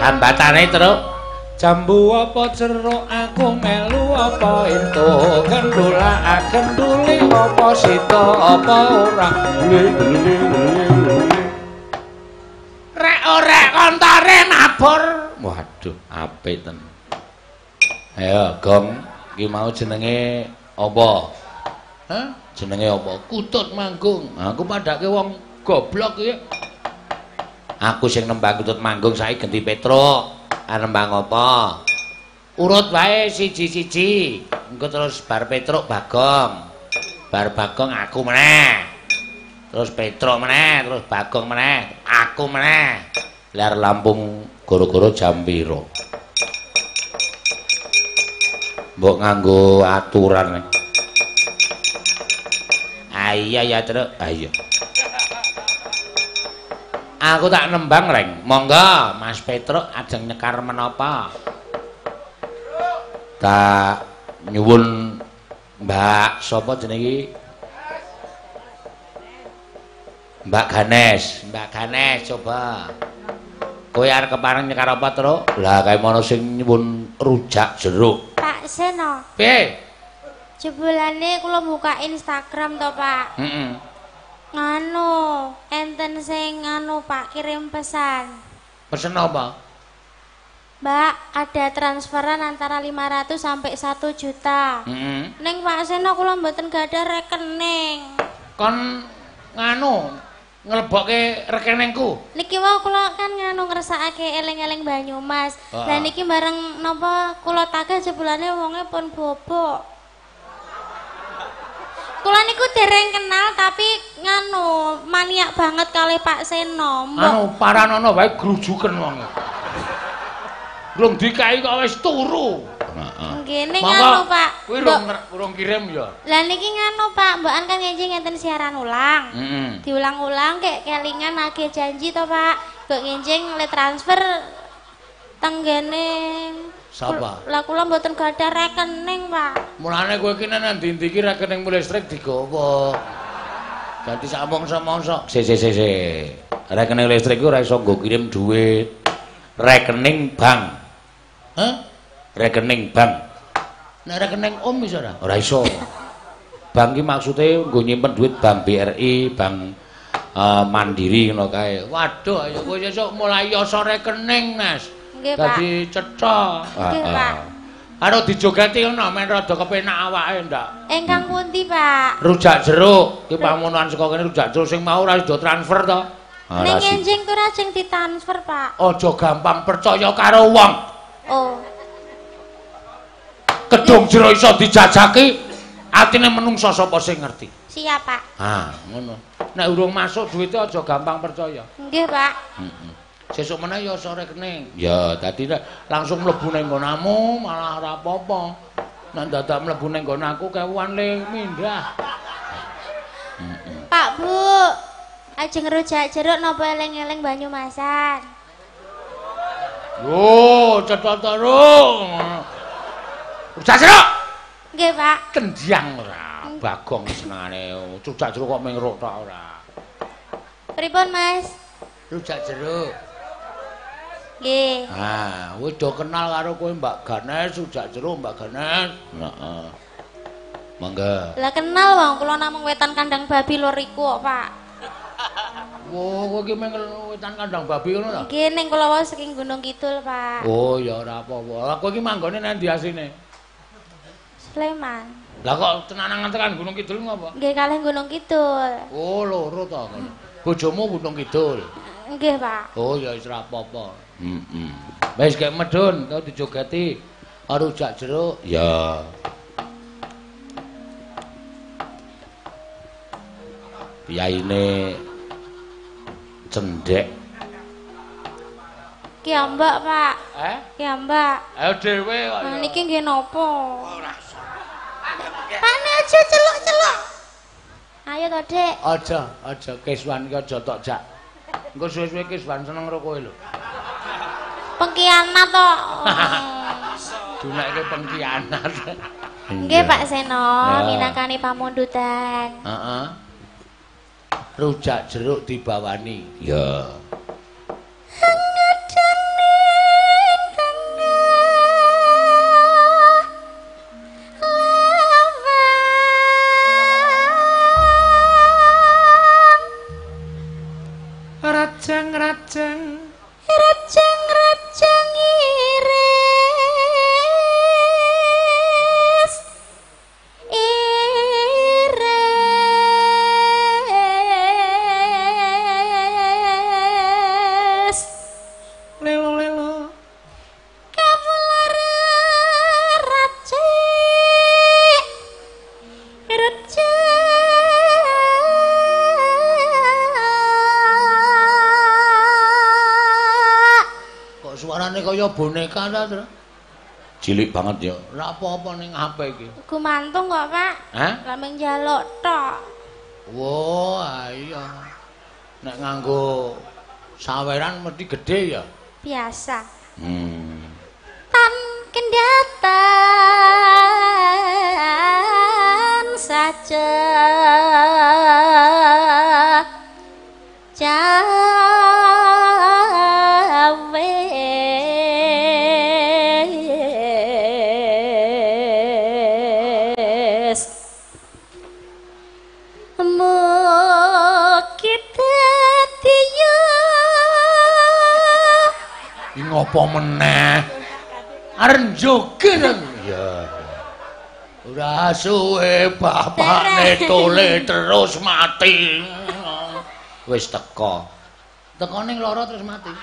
Speaker 1: hambatane terus jambu apa jeruk aku melu apa ento gendula genduli apa sita apa ora rek ora kontore mabur waduh apik ten ayo gong iki mau jenenge apa hah jenenge apa kutut manggung aku padake wong goblok iki aku sing nembang kutut manggung saiki ganti Petruk. Nembang apa? Urut wae siji-siji. Engko terus bar Petruk Bagong. Bar Bagong aku meneh. Terus Petruk meneh, terus Bagong meneh, aku meneh. Lar Lampung goro-goro jam piro? Mbok nganggo aturan. Ah iya ya terus. Ah iya. Aku tak nembang reng, monggo Mas Petruk ajeng nyekar menapa? Tak nyuwun Mbak sapa jenenge iki? Mbak Ganes coba. Kowe arep kepareng nyekar apa, Truk? Lah kae mono sing nyuwun rujak jeruk.
Speaker 5: Pak Seno.
Speaker 1: Piye?
Speaker 5: Jebulane kula buka Instagram to, Pak.
Speaker 1: Heeh.
Speaker 5: Nganu, enten sing nganu Pak kirim pesan.
Speaker 1: Pesen apa?
Speaker 5: Mbak, ada transferan antara 500 sampai 1 juta. Ning Pak Seno kula mboten gadah rekening.
Speaker 1: Kon nganu nglebokke rekeningku.
Speaker 5: Niki wae kula kan nganu ngersakake eling-eling Banyumas. Lah niki bareng napa kula tagih jebulane wonge pun bobok. Kula niku dereng kenal tapi nganu maniak banget kali Pak Seno.
Speaker 3: Anu paranono wae grujuken wong. Belum dikai kok wis turu.
Speaker 5: Nggih ning anu Pak.
Speaker 3: Kuwi urung kirim ya.
Speaker 5: Lah niki nganu Pak, mbokan kan ngenjing ngenten siaran ulang. Diulang-ulang kek kelingan nagih janji to Pak. Kok ngenjing le transfer tenggene
Speaker 3: sapa?
Speaker 5: Lah kula mboten gadah rekening, Pak.
Speaker 3: Mulane kowe iki nang ndi-ndi iki rekening listrik digowo. Ganti sak mongso-mongso.
Speaker 2: Si. Rekening listrik ku ora iso nggo kirim duit. Rekening bank.
Speaker 3: Hah?
Speaker 2: Rekening bank.
Speaker 3: Nek rekening om iso ora?
Speaker 2: Ora iso. Bank iki maksude nggo nyimpen duit bank BRI, bank Mandiri ngono kae.
Speaker 3: Waduh, ayo kowe sesuk mulai yoso rekening, Mas.
Speaker 5: Nggih, Pak.
Speaker 3: Dadi cetha.
Speaker 5: Nggih, Pak.
Speaker 3: Karo dijogeti ngono men rada kepenak awake ndak.
Speaker 5: Ingkang pundi, Pak?
Speaker 3: Rujak jeruk. Iki pamunuhan saka kene rujak jeruk sing mau ora do transfer to.
Speaker 5: Ning enjing ku ora jeng ditransfer, Pak.
Speaker 3: Aja gampang percaya karo wong.
Speaker 5: Oh.
Speaker 3: Kedung jeruk iso dijajaki, atine menungso sapa sing ngerti.
Speaker 5: Siap, Pak.
Speaker 3: Ha, ngono. Nek urung masuk duwite aja gampang percaya.
Speaker 5: Nggih, Pak.
Speaker 3: Sesuk meneh ya iso rekening.
Speaker 2: Ya, dadi
Speaker 3: Langsung mlebu ning nggonmu malah ora apa-apa. Nek dadak mlebu ning nggon aku kewan le mindah.
Speaker 5: Pak, Bu. Ajeng rujak jeruk napa eling-eling Banyumasan?
Speaker 3: Yo, cetha terus. Rujak jeruk.
Speaker 5: Nggih, Pak.
Speaker 3: Kendiang ora. Bagong senengane. Rujak jeruk kok mengruk tok ora.
Speaker 5: Pripun, Mas?
Speaker 3: Rujak jeruk.
Speaker 5: Nggih.
Speaker 3: Ah, wis do kenal karo kowe Mbak Ganes, rujak jeruk Mbak Ganes.
Speaker 2: Heeh. Mangga.
Speaker 5: Lah kenal wong kula namung wetan kandang babi lur iku kok, Pak.
Speaker 3: Wo, kowe iki mengkel wetan kandang babi ngono ta?
Speaker 5: Nggih ning kula wae saking Gunung Kidul, Pak.
Speaker 3: Oh, ya ora apa-apa. Lah kowe iki manggone nang ndi asine?
Speaker 5: Sleman.
Speaker 3: Lah kok tenanan tekan Gunung Kidul ngopo?
Speaker 5: Nggih kalih Gunung Kidul.
Speaker 3: Oh, loro ta ngono. Bojomu Gunung Kidul.
Speaker 5: Nggih, Pak.
Speaker 3: Oh, ya wis ora apa-apa. Wis gek medun, kau dijogeti karo rujak jeruk.
Speaker 2: Ya. Yaine cendhek.
Speaker 5: Ki ambak, Pak. Ki ambak.
Speaker 3: Ayo dhewe kok.
Speaker 5: Niki nggih napa? Pak ne aja celuk-celuk. Ayo to, Dik.
Speaker 3: Aja Kiswan iki aja tok jak. Engko suwe-suwe Kiswan seneng karo kowe lho.
Speaker 5: Pengkhianat to.
Speaker 3: Dunekke pengkhianat.
Speaker 5: Nggih, Pak Seno, minangkani pamundutan.
Speaker 3: Heeh. Rujak jeruk dibawani.
Speaker 2: Ya.
Speaker 3: Rajang-rajang
Speaker 5: iris iris
Speaker 3: lelo-lelo
Speaker 5: kamular racik
Speaker 3: suarane kaya boneka ta, Tru?
Speaker 2: Cilik banget ya.
Speaker 3: Ora apa-apa ning HP iki.
Speaker 5: Gumantung kok, Pak.
Speaker 3: Hah?
Speaker 5: Lameng njaluk tok.
Speaker 3: Wah, iya. Nek nganggo saweran mesti gede ya.
Speaker 5: Biasa.
Speaker 2: Tan
Speaker 5: Kendatan saja
Speaker 3: Ngopo meneh? Arep joget.
Speaker 2: Ya.
Speaker 3: Ora suwe bapakne tole terus mati.
Speaker 2: Wis teko.
Speaker 3: Teko ning lara terus mati.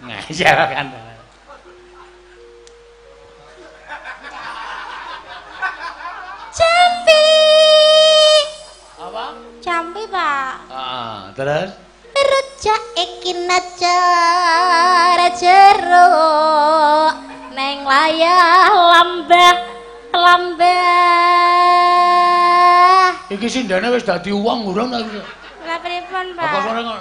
Speaker 3: Ngajak kan.
Speaker 5: Jampi
Speaker 3: Terus
Speaker 5: rujak iki najar jeruk neng layah lambah.
Speaker 3: Iki sindane wis dadi wong urung ta iki?
Speaker 5: Lah pripun, Pak?
Speaker 3: Apa sore kok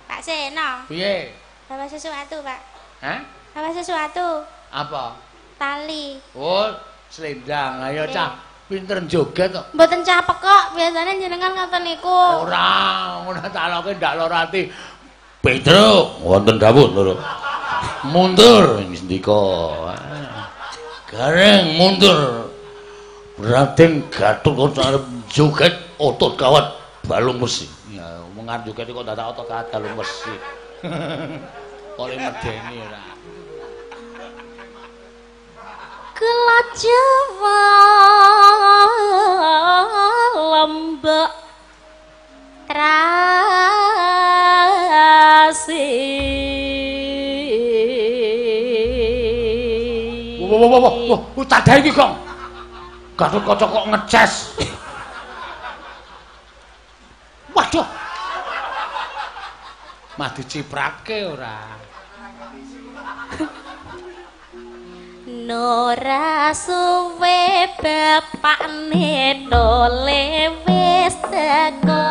Speaker 5: Pak Seno.
Speaker 3: piye?
Speaker 5: Bawa sesuatu, Pak.
Speaker 3: Hah?
Speaker 5: Bawa sesuatu.
Speaker 3: Apa?
Speaker 5: Tali.
Speaker 3: Oh, selendang. Ayo cah, pinter joget kok.
Speaker 5: Mboten capek kok, biasanya jenengan ngoten niku.
Speaker 3: Ora, ngono tak loke ndak lara ati.
Speaker 4: Pedro, wonten dawuh lho. Mundur ngendika. Gareng mundur. Raden Gatot arep joget otot kawat balung besi.
Speaker 3: Ya, wong arep joget kok dadak otot kawat balung besi. Oleh medeni ora.
Speaker 5: Kelajawa lembek terasi.
Speaker 3: Wah, tadahe iki, Kong. Gatot Kaca kok ngeces. Waduh. Mah diciprake ora.
Speaker 5: Nora suwe bapakne dole wis teko.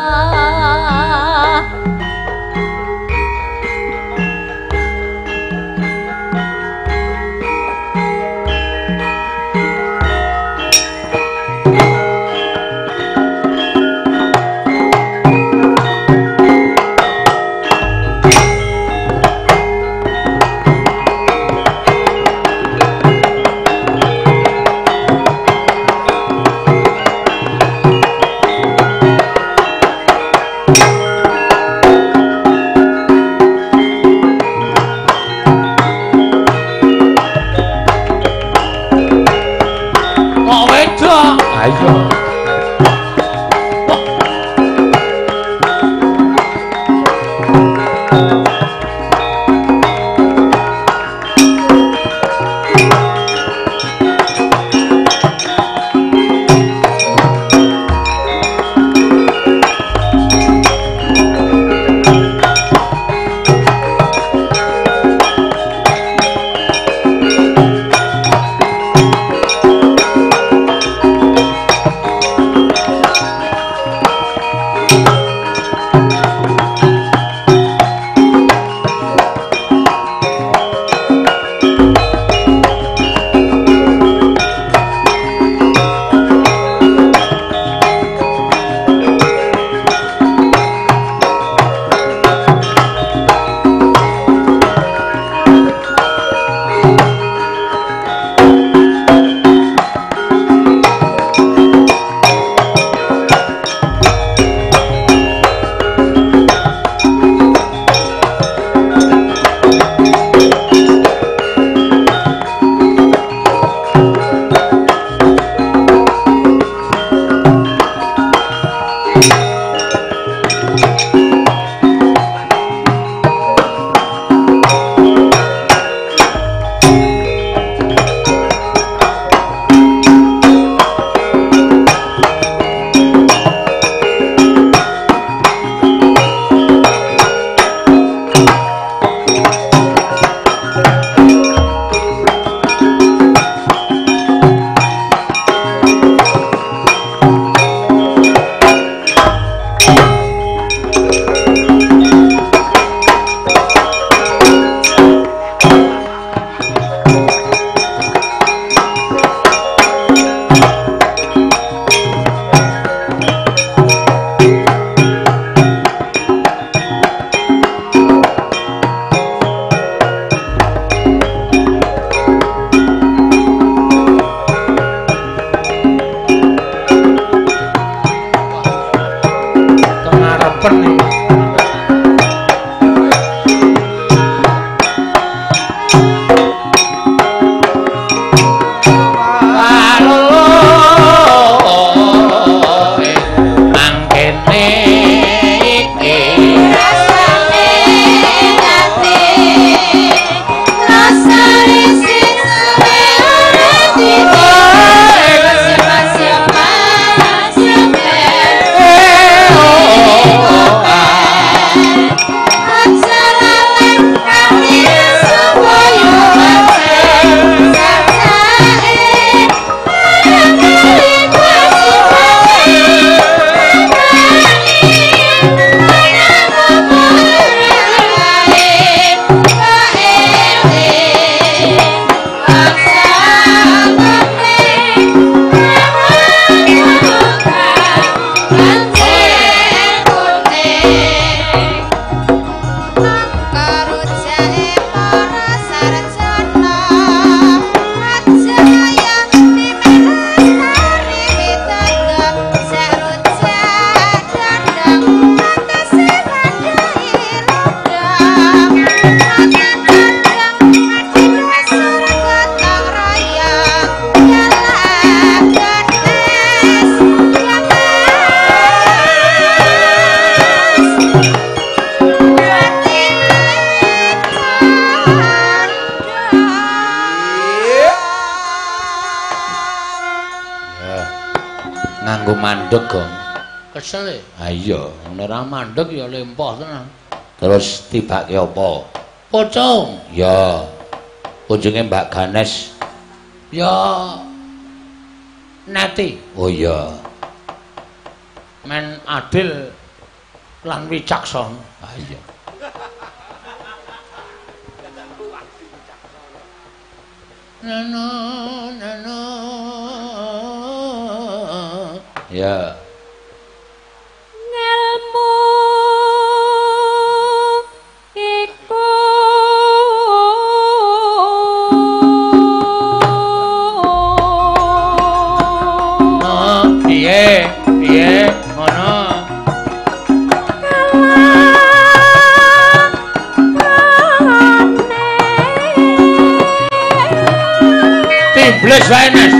Speaker 3: Ayo.
Speaker 1: nggo mandeg, Gong.
Speaker 3: Kesel e.
Speaker 1: Ha iya,
Speaker 3: Nek ora mandeg ya lempoh tenan.
Speaker 1: terus tibake apa?
Speaker 3: Pocong.
Speaker 1: Ya. Kunjunge Mbak Ganes.
Speaker 3: Ya neti.
Speaker 1: Oh iya.
Speaker 3: Men adil lan wicaksana.
Speaker 1: Ha iya.
Speaker 3: Nana.
Speaker 1: Ya.
Speaker 5: Ngelmu iku
Speaker 3: Piye? Piye? Ngono. Tiblis wae, Nes.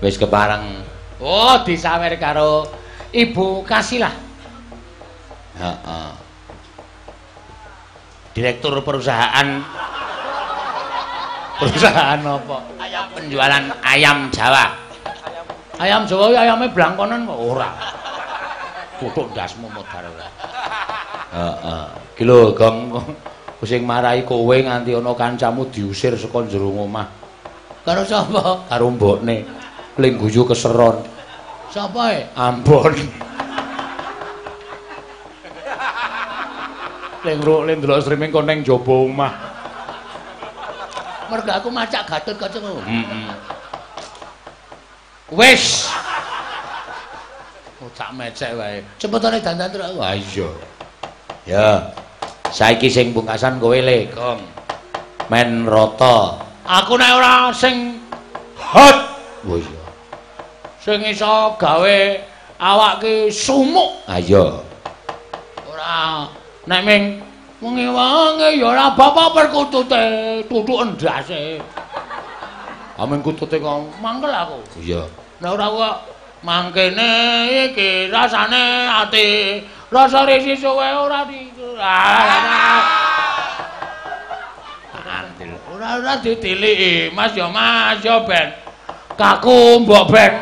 Speaker 1: Wis kepareng.
Speaker 3: Oh, disawer karo Ibu Kasilah.
Speaker 1: Heeh. Direktur perusahaan apa? Penjualan ayam Jawa.
Speaker 3: Ayam Jawa iki ayame blangkonan kok ora.
Speaker 1: Kutuk ndasmu modar ora. Heeh. Ki lho, Gong, sing marahi kowe nganti ana kancamu diusir saka jero omah.
Speaker 3: Karo sapa?
Speaker 1: Karo mbokne. Ling guyu keseron.
Speaker 3: Sapa e?
Speaker 1: Ambon. Ling ndelok streaming kon ning jaba omah.
Speaker 3: Mergo aku macak Gatot Kaca.
Speaker 1: Heeh. Wis.
Speaker 3: Oh, tak mecek wae. Cepetane dandan terus.
Speaker 1: Wah iya. Ya. Saiki sing pungkasan kowe le, Gong. Men rata.
Speaker 3: Aku nek ora sing hot.
Speaker 1: Oh iya.
Speaker 3: Sing iso gawe awak ki sumuk.
Speaker 1: Ah iya.
Speaker 3: Ora nek ming wengi-wengi ya ora bapak perkutute, tutuk endase.
Speaker 1: Amen kutute kok
Speaker 3: Mangkel aku.
Speaker 1: iya.
Speaker 3: Nek ora kok mangkene iki rasane ati, rasa risi suwe ora di. Antil. Ora ditiliki, Mas ya ben. Kaku mbok ben.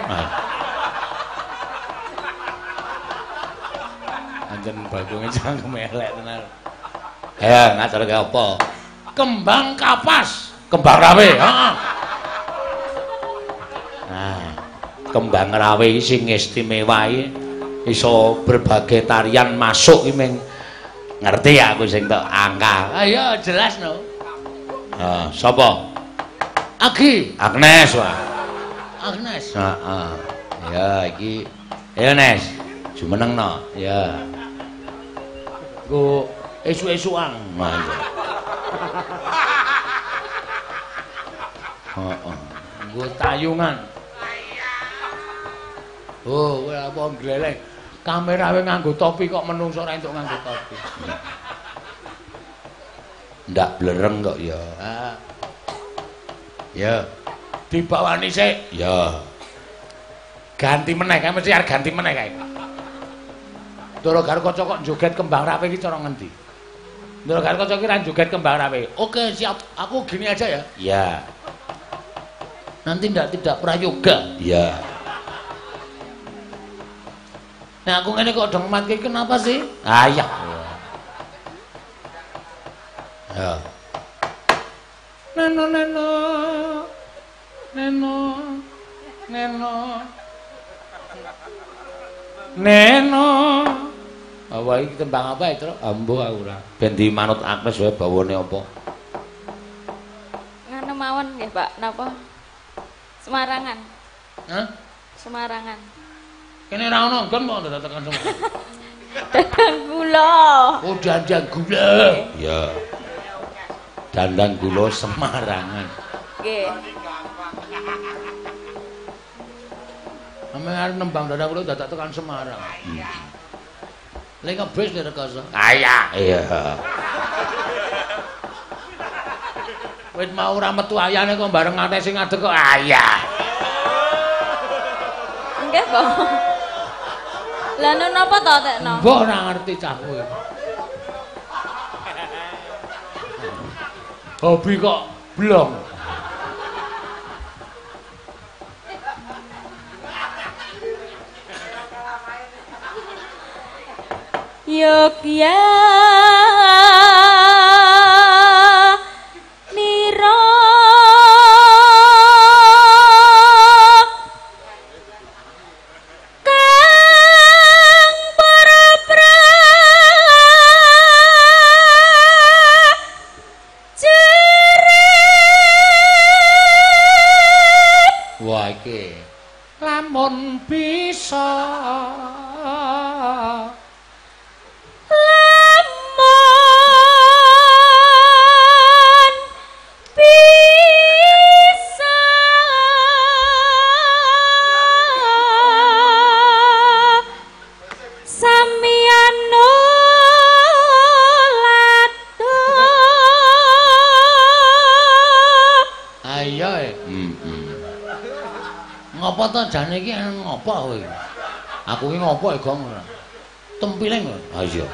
Speaker 1: Anjen bagunge cangkem elek tenan. Ya, ngaturke apa?
Speaker 3: Kembang kapas.
Speaker 1: Kembang rawe, heeh. Nah, kembang rawe iki sing istimewa iki iso berbagai tarian masuk iki ming ngerti aku sing tok angka.
Speaker 3: Ayo jelas no.
Speaker 1: Heeh, sapa?
Speaker 3: Agi,
Speaker 1: Agnes wae.
Speaker 3: Agnes.
Speaker 1: Heeh. Ya iki ya Nes, jumenengno. Ya.
Speaker 3: Go esu-esuan.
Speaker 1: Nah, iya. Heeh.
Speaker 3: Go tayungan. Oh, kowe apa gleleng? Kamerawe nganggo topi kok menungso ora entuk nganggo topi.
Speaker 2: Ndak blereng kok ya. Ya.
Speaker 3: Dibawani sik.
Speaker 2: Ya.
Speaker 3: Ganti meneh kae mesti arep ganti meneh kae. Ndara Garkaca kok joget kembang rapi iki cara ngendi? Ndara Garkaca ki ra joget kembang rapi. Oke, siap. Aku gini aja ya.
Speaker 2: Ya.
Speaker 3: Nanti tidak prayoga.
Speaker 2: Ya.
Speaker 3: Nah, aku ngene kok dong mat kenapa sih?
Speaker 2: Ayah. Ya.
Speaker 3: Neno neno. Neno. Neno. Neno. Apa iki tembang apa itu?
Speaker 2: Ambuh aku ora. Ben dimanut Agnes wae bawane apa?
Speaker 5: Ngene mawon nggih, Pak. Napa? Semarangan.
Speaker 3: Hah?
Speaker 5: Semarangan.
Speaker 3: Kene ra ono nggon kok ndak tekan Semarang.
Speaker 5: Dadang gula.
Speaker 3: Oh, dandang gula.
Speaker 2: Ya. Dandang gula Semarangan.
Speaker 5: Nggih.
Speaker 3: Ame arep nembang dandang gula dadak tekan Semarang. Lek ngebis nek rekoso.
Speaker 2: Ayah. Iya.
Speaker 3: Wit mau ora metu ayane kok bareng ate sing ngadeg kok ayah.
Speaker 5: Nggih, Pak. Lah napa to tekno?
Speaker 3: Mbok ora ngerti cah kowe. Hobi kok blong.
Speaker 5: Yogya Niro Kang para prajurit.
Speaker 2: Wah iki
Speaker 3: Lamun bisa ngopo to jane iki ngopo kowe? Aku ki ngopo ya gong ora. Tempiling kok.
Speaker 2: Ah iya.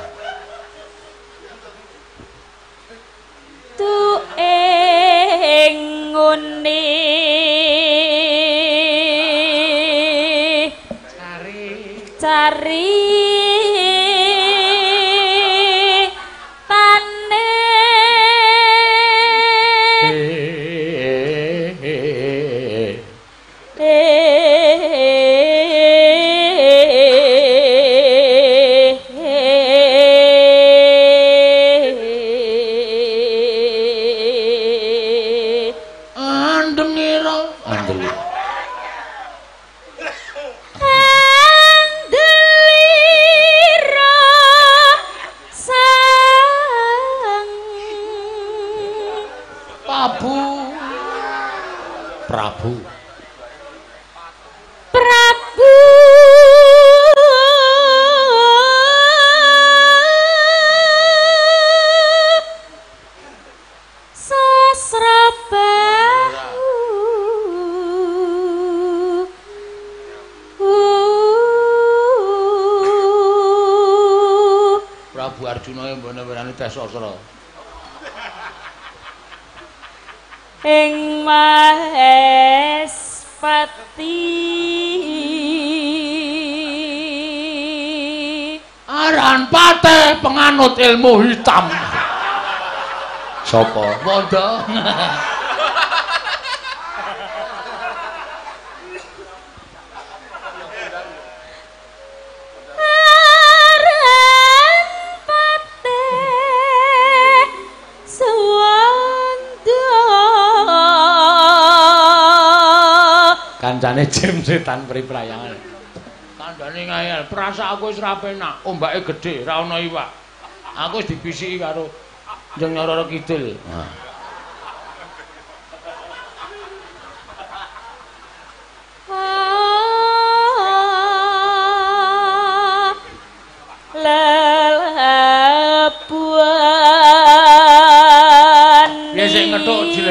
Speaker 5: Tu ing ngene cari
Speaker 3: Sasra
Speaker 5: ing Mahespati
Speaker 3: aran patih penganut ilmu hitam.
Speaker 2: Sapa?
Speaker 3: Wanda.
Speaker 2: Kancane Jim Setan Priprayangan.
Speaker 3: Kandhane ngayal, perasa aku wis ra penak, ombake gedhe, ra ana iwak. Aku wis dibisiki karo Njeng Nyoro Kidul.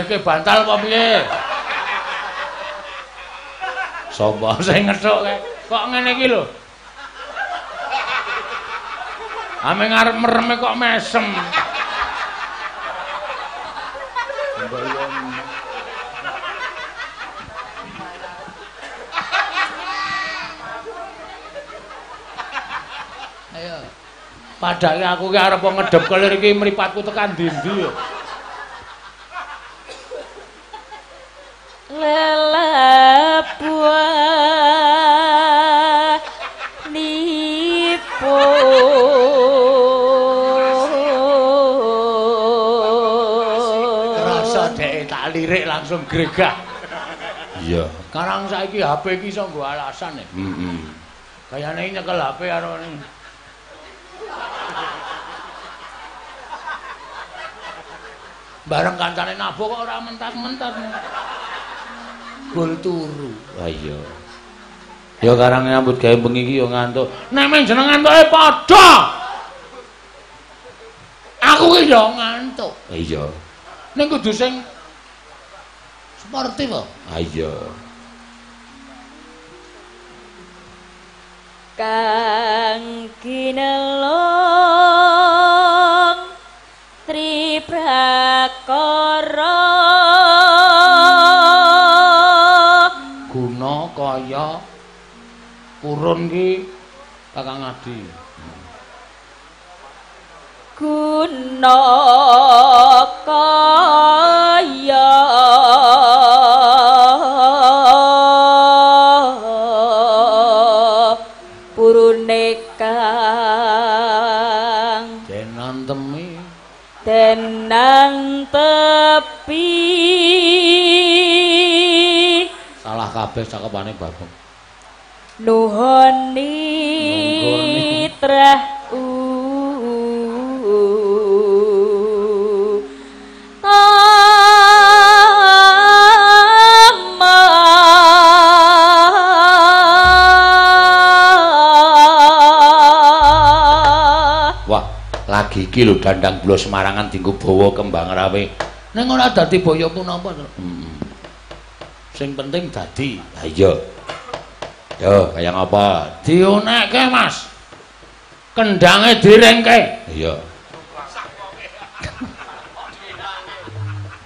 Speaker 3: Ngedeke bantal apa piye? Sapa sing ngethuk kae? Kok ngene iki lho. Ame ngarep mereme kok mesem. Ayo. Padahal aku ki arep ngedhep kelir iki mripatku tekan ndi-ndi ya.
Speaker 5: Lelabuah nipo
Speaker 3: Rasa dek tak lirik langsung gregah.
Speaker 2: Iya.
Speaker 3: Karang saiki HP iki iso nggo alasan ya. Kayane nyekel HP karo bareng kancane nabo kok ora mentas-mentas. Gol turu.
Speaker 2: Lah iya. Ya karang nyambut gawe bengi iki ya ngantuk.
Speaker 3: Nek men jenengan antuke padha. Aku ki ya ngantuk.
Speaker 2: Iya.
Speaker 3: Ning kudu sing sportif kok.
Speaker 2: Iya.
Speaker 5: Kang kinelong triprakara
Speaker 3: guna kaya purun ki Kakang Adi.
Speaker 5: Guna kaya purune kang
Speaker 3: Denantemi
Speaker 5: denang tepi
Speaker 3: salah kabeh cakepane Bagong.
Speaker 5: Nuhun trah
Speaker 2: lagi iki lho dandang blos Semarangan dienggo bawa kembang rawe.
Speaker 3: Ning ora dadi boyo punapa to. Sing penting dadi.
Speaker 2: Ha iya. Yo, kaya ngapa?
Speaker 3: Dionekke, Mas. Kendange direngke.
Speaker 2: Iya.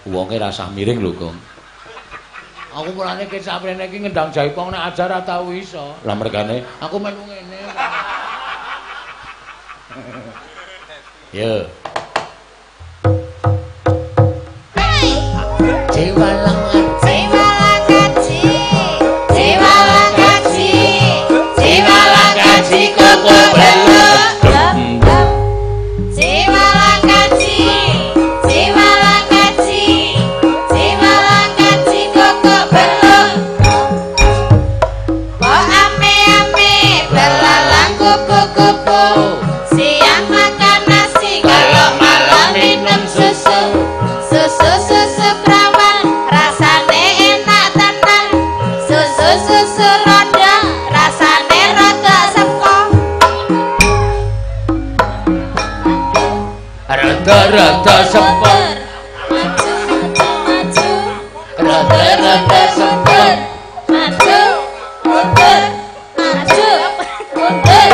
Speaker 2: Wonge rasah miring lho, Gong.
Speaker 3: Aku mulane ki saprene iki ngendang jaipong nek ajar ora tau iso.
Speaker 2: Lah mergane
Speaker 3: aku melu ngene.
Speaker 2: Yo. Rada-rada sepur
Speaker 5: maju maju
Speaker 2: rada-rada sepur
Speaker 5: maju mundur maju mundur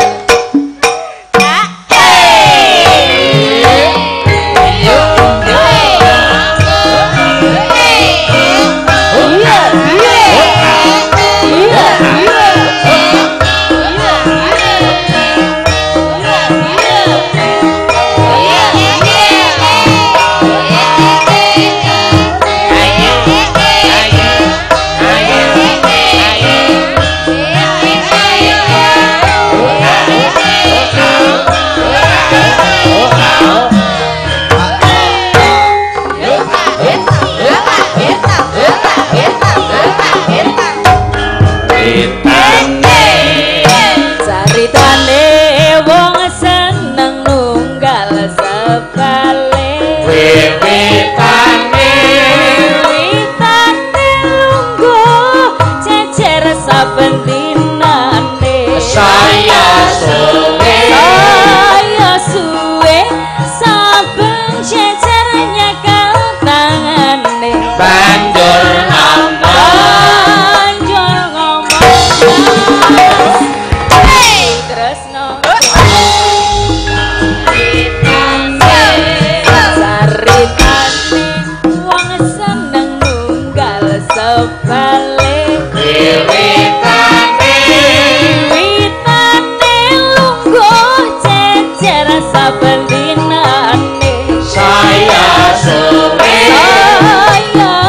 Speaker 6: saben dinane
Speaker 1: saya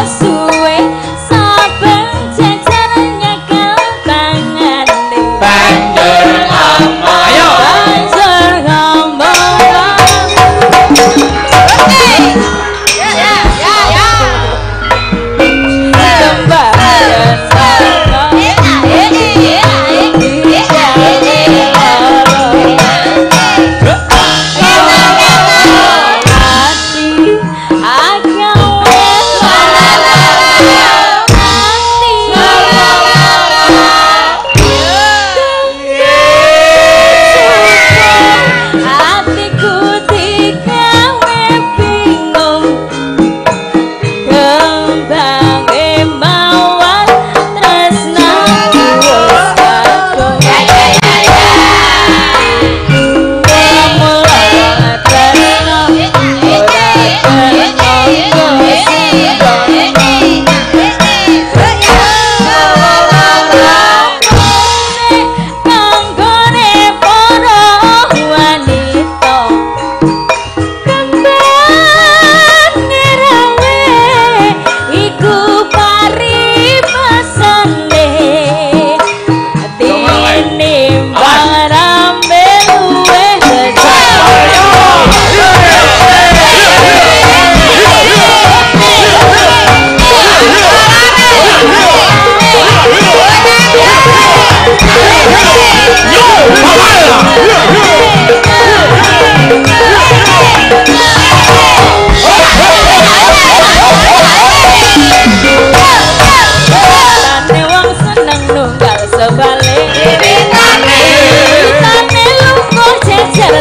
Speaker 1: suwe
Speaker 6: saben jejer nyekel tangane
Speaker 1: banjur ngomong ayo
Speaker 6: banjur ngomong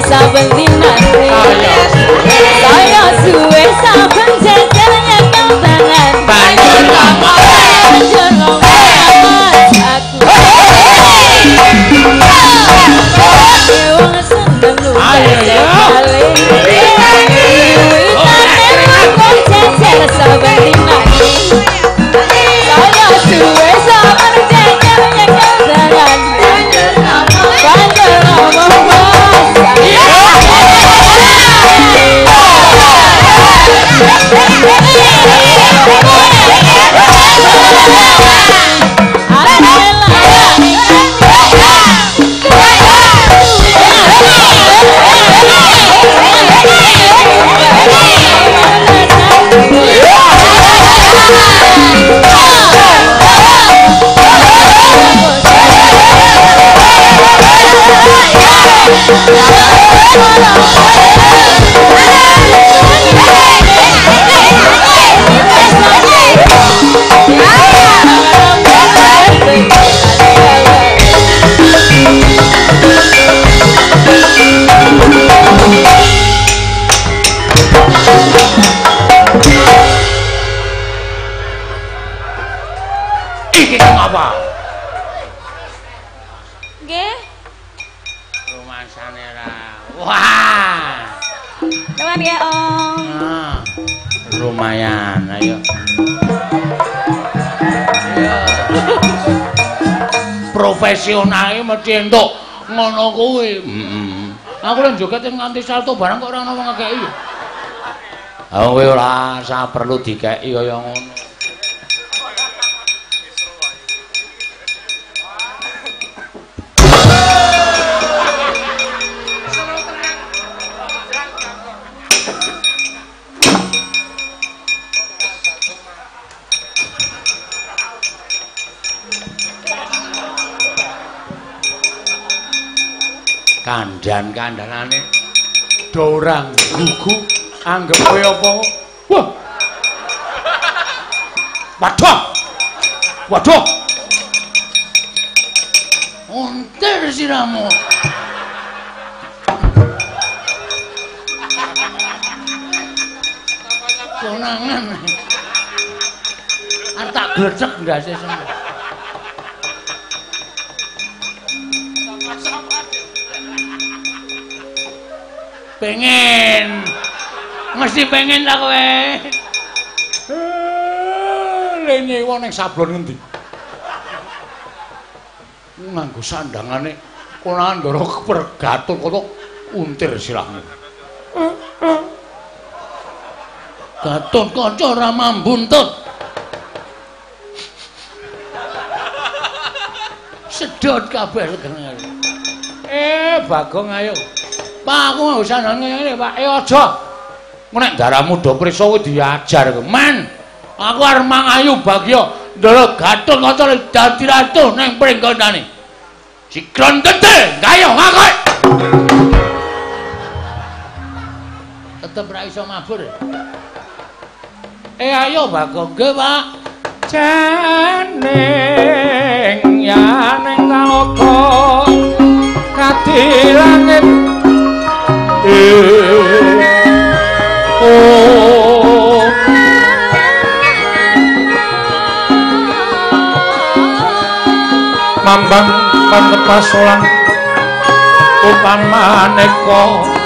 Speaker 6: saben dinane saya suwe saben jejer nyekel tangan
Speaker 1: banjur ngomong
Speaker 6: aku wong seneng
Speaker 1: ayo ya
Speaker 6: jejer saben dinane saya suwe saben jejer nyekel tangan banjur ngomong
Speaker 1: iki apa
Speaker 5: Nggih.
Speaker 1: rumasane ra wah
Speaker 5: Nuwun ya, Om.
Speaker 1: ah, lumayan ayo ya profesional mesti entuk ngono kuwi aku lek joget nganti salto barang kok ora ono wong ngekeki kowe ora usah perlu dikeki kaya ngono kandhan-kandhanane do ora gugu anggep kowe apa wah waduh onter siramu konangan arep tak glecek ndase semua pengen mesti pengen ta kowe lene wong ning sablon ngendi nganggo sandangane konangan ndara pergatut kok untir sirahmu
Speaker 4: Gatot Kaca ora mambuntut. Sedot kabeh geneng.
Speaker 3: Bagong ayo. Pak aku usah ngene Pak. Aja. Engko nek darahmu do prisa kuwi diajar kok. Men, aku arep mangayu Bagya. Ndara Gatot Kaca dadi ratu ning pringgondane. Sikron gede, gayo ngakok. Tetep ra iso mabur. Ayo Bagong, nggih Pak. Janing yaning kaloka kadilangit mambang panepasolan upan maneka